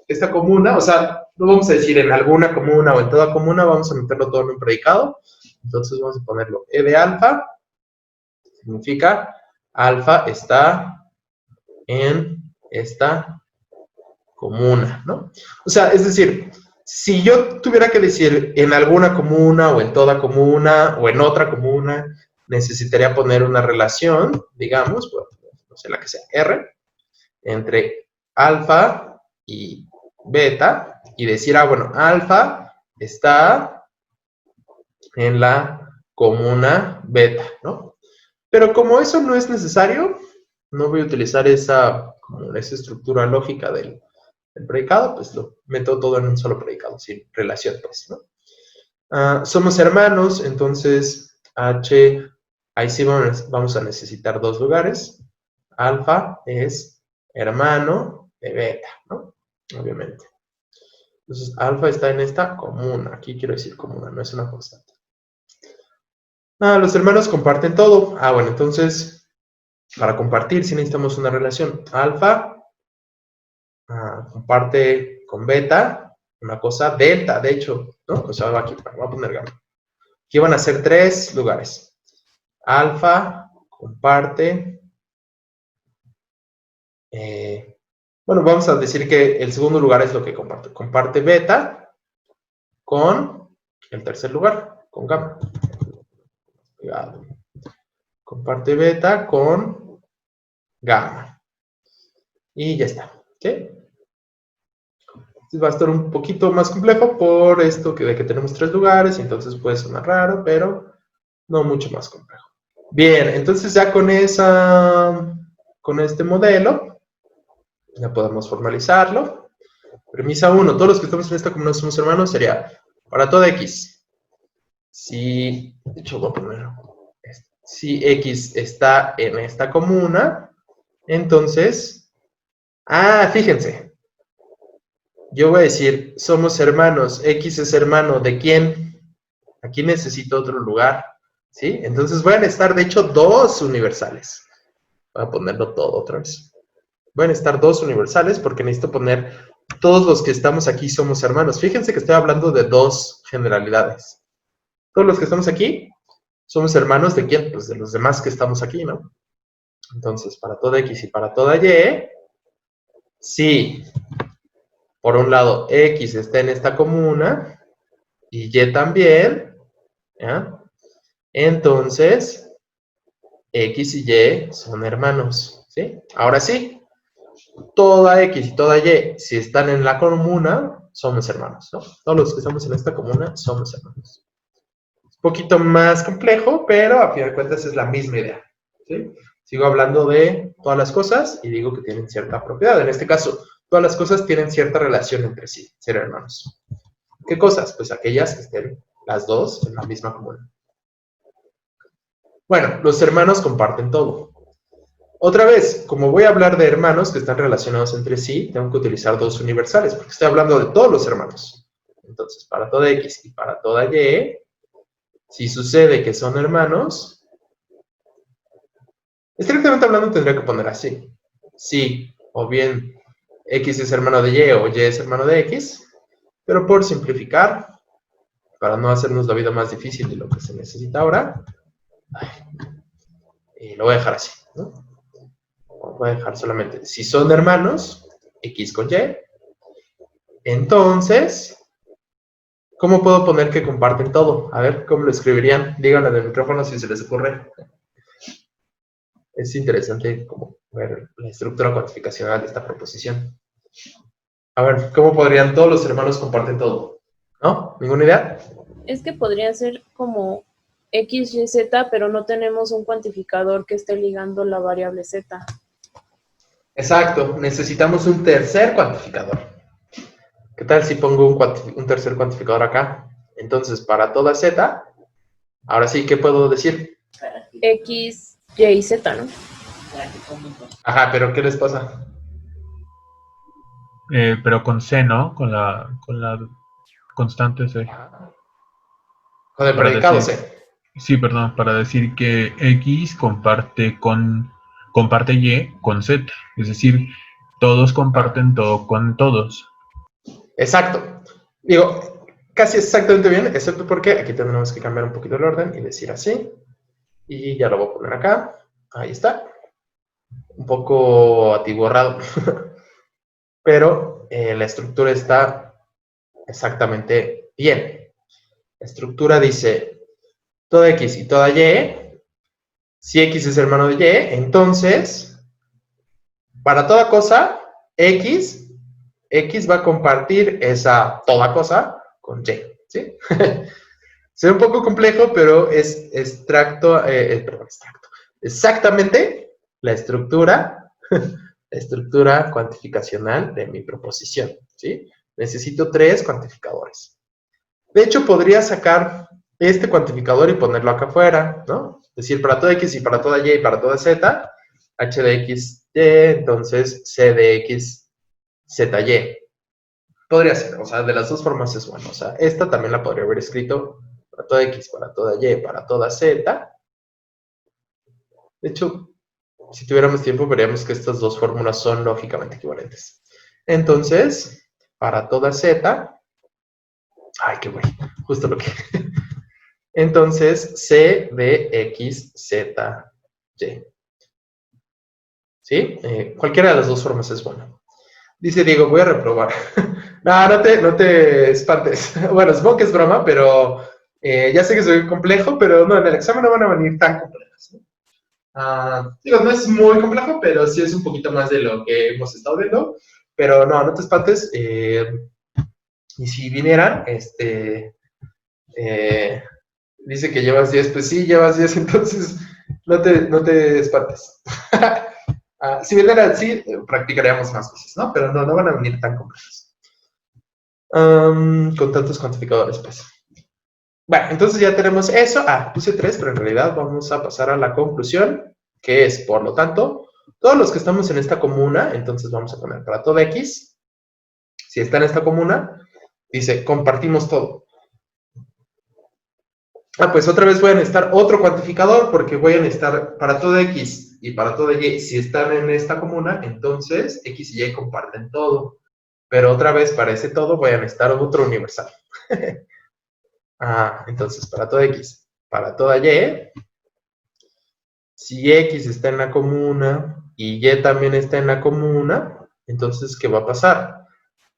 esta comuna, o sea, no vamos a decir en alguna comuna o en toda comuna, vamos a meterlo todo en un predicado. Entonces vamos a ponerlo E de alfa, significa alfa está en esta comuna, ¿no? O sea, es decir, si yo tuviera que decir en alguna comuna o en toda comuna o en otra comuna, necesitaría poner una relación, digamos, bueno, no sé, la que sea, R, entre alfa y beta, y decir, bueno, alfa está en la comuna beta, ¿no? Pero como eso no es necesario, no voy a utilizar esa estructura lógica del predicado, pues lo meto todo en un solo predicado, sin relación, pues, ¿no? Somos hermanos, entonces H, ahí sí vamos a necesitar dos lugares. Alfa es hermano de beta, ¿no? Obviamente. Entonces, alfa está en esta comuna. Aquí quiero decir comuna, no es una constante. Los hermanos comparten todo. Bueno, entonces, para compartir sí necesitamos una relación. Alfa comparte con beta una cosa, delta, de hecho, ¿no? O sea, aquí, voy a poner gamma. Aquí van a ser 3 lugares. Alfa comparte... bueno, vamos a decir que el segundo lugar es lo que comparte. Comparte beta con el tercer lugar, con gamma. Comparte beta con gamma. Y ya está. ¿Sí? Va a estar un poquito más complejo por esto de que tenemos 3 lugares, y entonces puede sonar raro, pero no mucho más complejo. Bien, entonces ya con este modelo, ya podemos formalizarlo. Premisa 1, todos los que estamos en esta comuna somos hermanos, sería para toda X. Si, de hecho voy a poner, si X está en esta comuna, entonces, fíjense, yo voy a decir, somos hermanos, X es hermano de quién, aquí necesito otro lugar, ¿sí? Entonces van a estar, de hecho, 2 universales. Voy a ponerlo todo otra vez. Van a estar 2 universales porque necesito poner, todos los que estamos aquí somos hermanos. Fíjense que estoy hablando de 2 generalidades. Todos los que estamos aquí somos hermanos de quién, pues de los demás que estamos aquí, ¿no? Entonces, para toda X y para toda Y, sí. Por un lado, X está en esta comuna y Y también, ¿ya? Entonces, X y Y son hermanos, ¿sí? Ahora sí, toda X y toda Y, si están en la comuna, somos hermanos, ¿no? Todos los que estamos en esta comuna somos hermanos. Un poquito más complejo, pero a fin de cuentas es la misma idea, ¿sí? Sigo hablando de todas las cosas y digo que tienen cierta propiedad. En este caso, todas las cosas tienen cierta relación entre sí, ser hermanos. ¿Qué cosas? Pues aquellas que estén las 2 en la misma comuna. Bueno, los hermanos comparten todo. Otra vez, como voy a hablar de hermanos que están relacionados entre sí, tengo que utilizar 2 universales, porque estoy hablando de todos los hermanos. Entonces, para toda X y para toda Y, si sucede que son hermanos, estrictamente hablando tendría que poner así. Sí, o bien X es hermano de Y o Y es hermano de X, pero por simplificar, para no hacernos la vida más difícil de lo que se necesita ahora, lo voy a dejar así, ¿no? Voy a dejar solamente, si son hermanos, X con Y, entonces, ¿cómo puedo poner que comparten todo? A ver, ¿cómo lo escribirían? Díganlo en el micrófono si se les ocurre. Es interesante como ver la estructura cuantificacional de esta proposición. A ver, ¿cómo podrían todos los hermanos comparten todo? ¿No? ¿Ninguna idea? Es que podría ser como X, Y, Z, pero no tenemos un cuantificador que esté ligando la variable Z. Exacto, necesitamos un tercer cuantificador. ¿Qué tal si pongo un tercer cuantificador acá? Entonces, para toda Z, ahora sí, ¿qué puedo decir? X, Y, Z, ¿no? Ajá, pero ¿qué les pasa? Pero con C, ¿no? Con la constante C. Con el Para predicado decir- C. Sí, perdón, para decir que X comparte Y con Z. Es decir, todos comparten todo con todos. Exacto. Digo, casi exactamente bien, excepto porque aquí tendremos que cambiar un poquito el orden y decir así. Y ya lo voy a poner acá. Ahí está. Un poco atiborrado. Pero la estructura está exactamente bien. La estructura dice toda X y toda Y. Si X es hermano de Y, entonces, para toda cosa, X va a compartir esa toda cosa con Y, ¿sí? Se ve un poco complejo, pero es exactamente la estructura cuantificacional de mi proposición, ¿sí? Necesito 3 cuantificadores. De hecho, podría sacar este cuantificador y ponerlo acá afuera, ¿no? Es decir, para toda X y para toda Y y para toda Z, H de X, Y, entonces C de X, Z, Y. Podría ser, o sea, de las dos formas es bueno. O sea, esta también la podría haber escrito para toda X, para toda Y, para toda Z. De hecho, si tuviéramos tiempo, veríamos que estas dos fórmulas son lógicamente equivalentes. Entonces, para toda Z, ay, qué bueno, justo lo que... Entonces, C de X, Z, Y. ¿Sí? Cualquiera de las dos formas es bueno. Dice Diego, voy a reprobar. No, no te espantes. Bueno, supongo que es broma, pero ya sé que soy complejo, pero no, en el examen no van a venir tan complejos, ¿no? Digo, no es muy complejo, pero sí es un poquito más de lo que hemos estado viendo. Pero no te espantes. Y si vinieran, dice que llevas 10, pues sí, llevas 10, entonces no te espantes. Si vinieran así, practicaríamos más veces, ¿no? Pero no van a venir tan complejos. Con tantos cuantificadores, pues. Bueno, entonces ya tenemos eso. Puse 3, pero en realidad vamos a pasar a la conclusión, que es, por lo tanto, todos los que estamos en esta comuna, entonces vamos a poner para toda X, si está en esta comuna, dice, compartimos todo. Pues otra vez voy a necesitar otro cuantificador, porque voy a necesitar para toda X y para toda Y, si están en esta comuna, entonces X y Y comparten todo. Pero otra vez, para ese todo, voy a necesitar otro universal. Entonces, para toda X, para toda Y, si X está en la comuna y Y también está en la comuna, entonces, ¿qué va a pasar?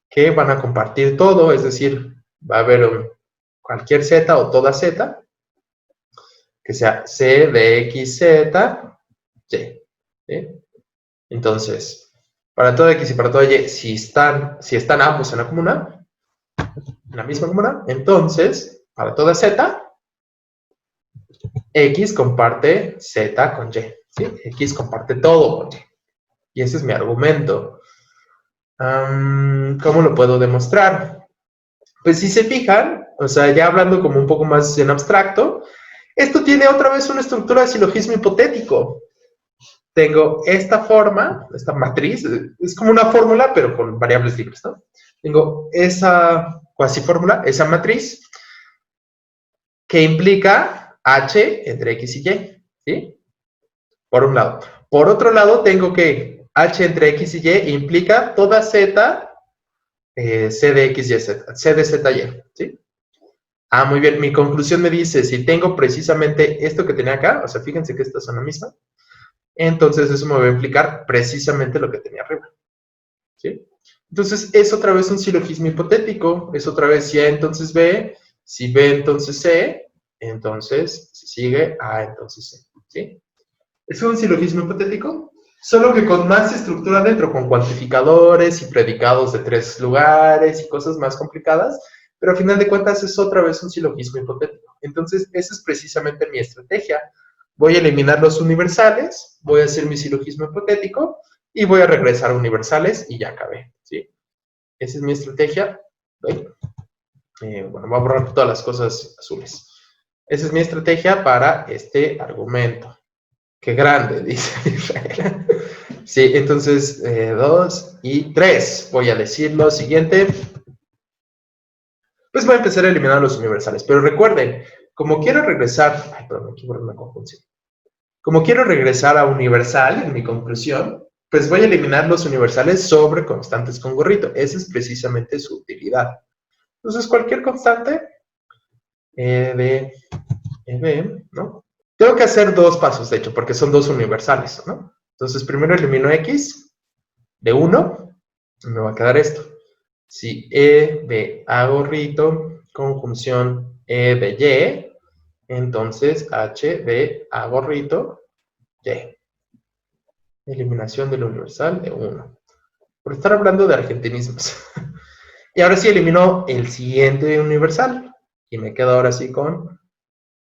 Que van a compartir todo, es decir, va a haber cualquier Z o toda Z, que sea C de X, Z, Y. ¿Sí? Entonces, para toda X y para toda Y, si están ambos en la comuna, en la misma comuna, entonces, para toda Z, X comparte Z con Y. ¿Sí? X comparte todo con Y. Y ese es mi argumento. ¿Cómo lo puedo demostrar? Pues si se fijan, o sea, ya hablando como un poco más en abstracto, esto tiene otra vez una estructura de silogismo hipotético. Tengo esta forma, esta matriz, es como una fórmula, pero con variables libres, ¿no? Tengo esa cuasi fórmula, esa matriz, que implica H entre X y Y, ¿sí? Por un lado. Por otro lado, tengo que H entre X y Y implica toda Z, C de X y Z, C de Z y, ¿sí? Muy bien, mi conclusión me dice, si tengo precisamente esto que tenía acá, o sea, fíjense que estas son la misma, entonces eso me va a implicar precisamente lo que tenía arriba, ¿sí? Entonces, es otra vez un silogismo hipotético, es otra vez si A, entonces B, si B, entonces C, entonces, si sigue A, entonces C, ¿sí? Es un silogismo hipotético, solo que con más estructura dentro, con cuantificadores y predicados de 3 lugares y cosas más complicadas, pero al final de cuentas es otra vez un silogismo hipotético. Entonces, esa es precisamente mi estrategia. Voy a eliminar los universales, voy a hacer mi silogismo hipotético y voy a regresar a universales y ya acabé, ¿sí? Esa es mi estrategia. Bueno, voy a borrar todas las cosas azules. Esa es mi estrategia para este argumento. ¡Qué grande!, dice Israel. Sí, entonces, 2 y 3. Voy a decir lo siguiente. Pues voy a empezar a eliminar los universales. Pero recuerden, como quiero regresar... perdón, aquí borré una conjunción. Como quiero regresar a universal, en mi conclusión, pues voy a eliminar los universales sobre constantes con gorrito. Esa es precisamente su utilidad. Entonces, cualquier constante de EB, ¿no? Tengo que hacer 2 pasos, de hecho, porque son 2 universales, ¿no? Entonces, primero elimino X de 1, y me va a quedar esto. Si E de A gorrito, conjunción E de Y, entonces H de A gorrito, Y. Eliminación del universal de 1. Por estar hablando de argentinismos. Y ahora sí elimino el siguiente universal. Y me quedo ahora sí con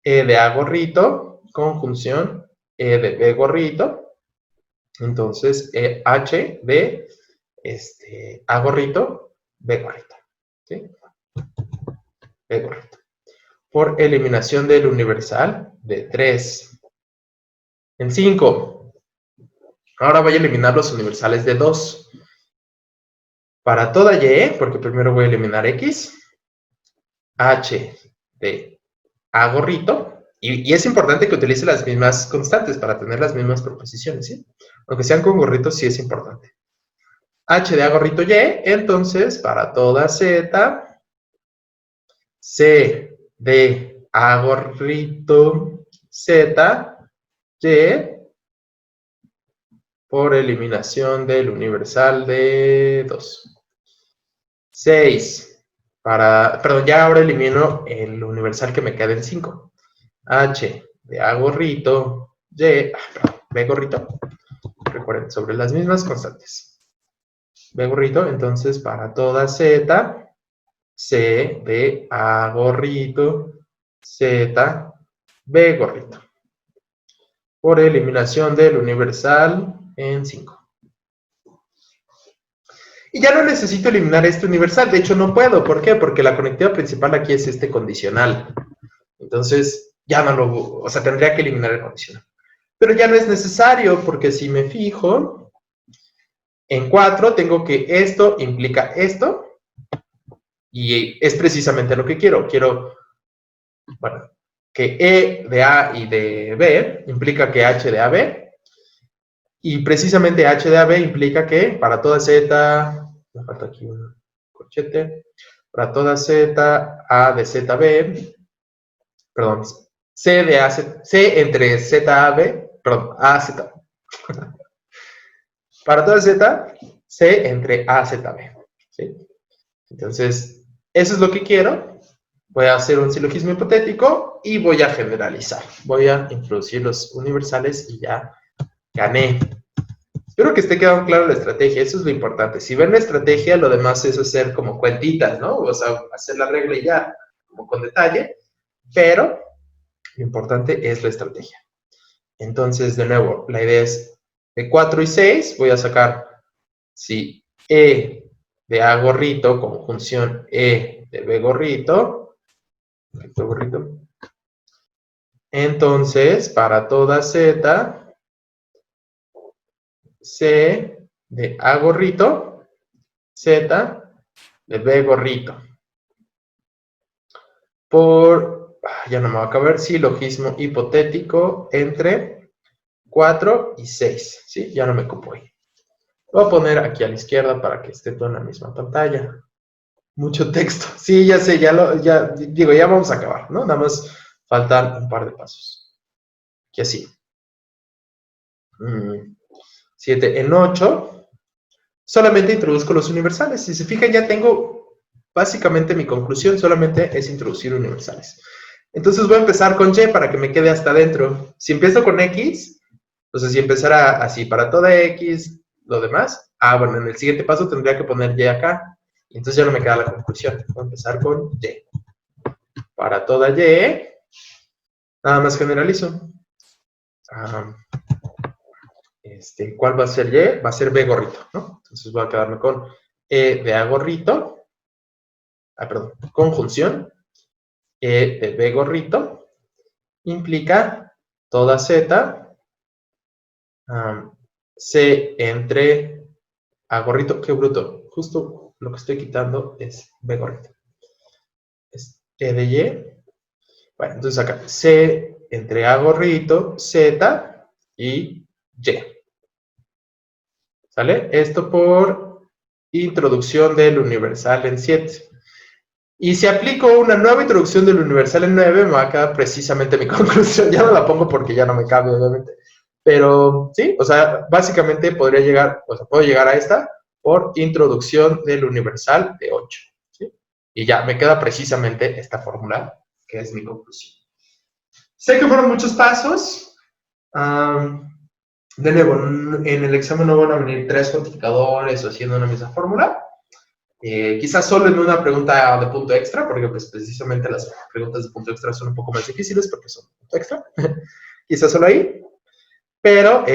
E de A gorrito, conjunción E de B gorrito. Entonces, H de A gorrito, B gorrito. ¿Sí? B gorrito. Por eliminación del universal de 3. En 5. Ahora voy a eliminar los universales de 2. Para toda y, porque primero voy a eliminar x, h de a gorrito, y es importante que utilice las mismas constantes para tener las mismas proposiciones, ¿sí? Aunque sean con gorritos, sí es importante. H de a gorrito y, entonces, para toda z, c de a gorrito z, y, por eliminación del universal de 2. 6, perdón, ya ahora elimino el universal que me queda en 5. H de a gorrito, y, perdón, b gorrito, recuerden, sobre las mismas constantes. B gorrito, entonces para toda z, c de a gorrito, z, b gorrito. Por eliminación del universal en 5. Y ya no necesito eliminar este universal, de hecho no puedo, ¿por qué? Porque la conectiva principal aquí es este condicional. Entonces, ya no lo, o sea, tendría que eliminar el condicional. Pero ya no es necesario, porque si me fijo, en 4 tengo que esto implica esto, y es precisamente lo que quiero. Quiero, bueno, que E de A y de B implica que H de AB, y precisamente H de AB implica que para toda Z, me falta aquí un corchete, para toda Z, A de ZB, perdón, C de A, C entre ZAB, perdón, AZ. Para toda Z, C entre AZB, ¿sí? Entonces, eso es lo que quiero. Voy a hacer un silogismo hipotético y voy a generalizar. Voy a introducir los universales y ya gané. Espero que esté quedando claro la estrategia, eso es lo importante. Si ven la estrategia, lo demás es hacer como cuentitas, ¿no? O sea, hacer la regla y ya, como con detalle, pero lo importante es la estrategia. Entonces, de nuevo, la idea es de 4 y 6, voy a sacar, si E de A gorrito, conjunción E de B gorrito, entonces, para toda Z, C de A gorrito, Z de B gorrito. Por, ya no me va a caber, silogismo hipotético entre 4 y 6, ¿sí? Ya no me ocupo ahí. Lo voy a poner aquí a la izquierda para que esté todo en la misma pantalla. Mucho texto. Sí, ya sé, ya vamos a acabar, ¿no? Nada más faltan un par de pasos. Aquí así. 7 en 8. Solamente introduzco los universales. Si se fijan, ya tengo básicamente mi conclusión, solamente es introducir universales. Entonces voy a empezar con Y para que me quede hasta adentro. Si empiezo con X, entonces si empezara así para toda X, lo demás, bueno, en el siguiente paso tendría que poner Y acá. Y entonces ya no me queda la conclusión. Voy a empezar con Y. Para toda Y, nada más generalizo. ¿Cuál va a ser Y? Va a ser B gorrito, ¿no? Entonces voy a quedarme con E de A gorrito. Perdón, conjunción. E de B gorrito. Implica toda Z. C entre A gorrito. Qué bruto. Justo lo que estoy quitando es B gorrito. Es E de Y. Bueno, entonces acá C entre A gorrito, Z y Y. ¿Sale? Esto por introducción del universal en 7. Y si aplico una nueva introducción del universal en 9, me va a quedar precisamente mi conclusión. Ya no la pongo porque ya no me cabe, obviamente. Pero, sí, o sea, básicamente podría llegar, o sea, puedo llegar a esta por introducción del universal de 8. ¿Sí? Y ya, me queda precisamente esta fórmula, que es mi conclusión. Sé que fueron muchos pasos. De nuevo, en el examen no van a venir 3 cuantificadores o haciendo una misma fórmula. Quizás solo en una pregunta de punto extra, porque pues, precisamente las preguntas de punto extra son un poco más difíciles porque son punto extra. Quizás solo ahí. Pero, sí,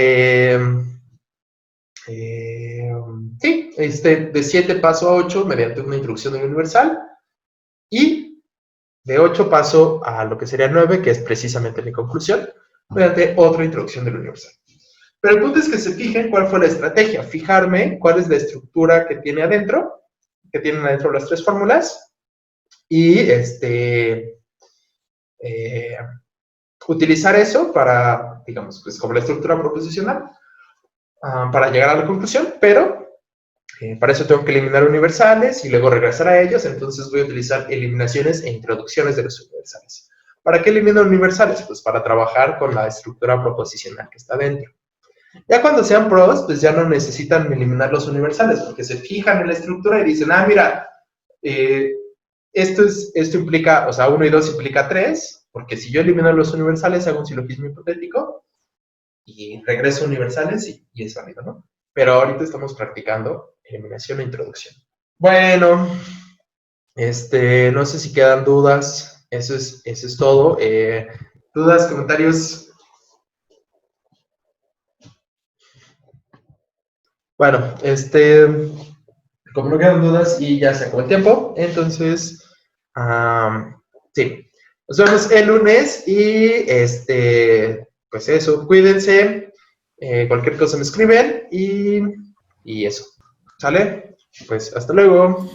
de 7 paso a 8 mediante una introducción del universal. Y de 8 paso a lo que sería 9, que es precisamente mi conclusión, mediante otra introducción del universal. Pero el punto es que se fijen cuál fue la estrategia, fijarme cuál es la estructura que tiene adentro que tienen adentro las tres fórmulas y utilizar eso para, digamos, pues como la estructura proposicional, para llegar a la conclusión, pero para eso tengo que eliminar universales y luego regresar a ellos, entonces voy a utilizar eliminaciones e introducciones de los universales. ¿Para qué elimino universales? Pues para trabajar con la estructura proposicional que está dentro. Ya cuando sean pros, pues ya no necesitan eliminar los universales, porque se fijan en la estructura y dicen, mira, esto implica, o sea, 1 y 2 implica 3, porque si yo elimino los universales, hago un silogismo hipotético y regreso universales y es válido, ¿no? Pero ahorita estamos practicando eliminación e introducción. Bueno, no sé si quedan dudas. Eso es todo. ¿Dudas, comentarios? Bueno, como no quedan dudas y ya se acabó el tiempo, entonces, sí. Nos vemos el lunes y, pues eso, cuídense. Cualquier cosa me escriben y eso. ¿Sale? Pues hasta luego.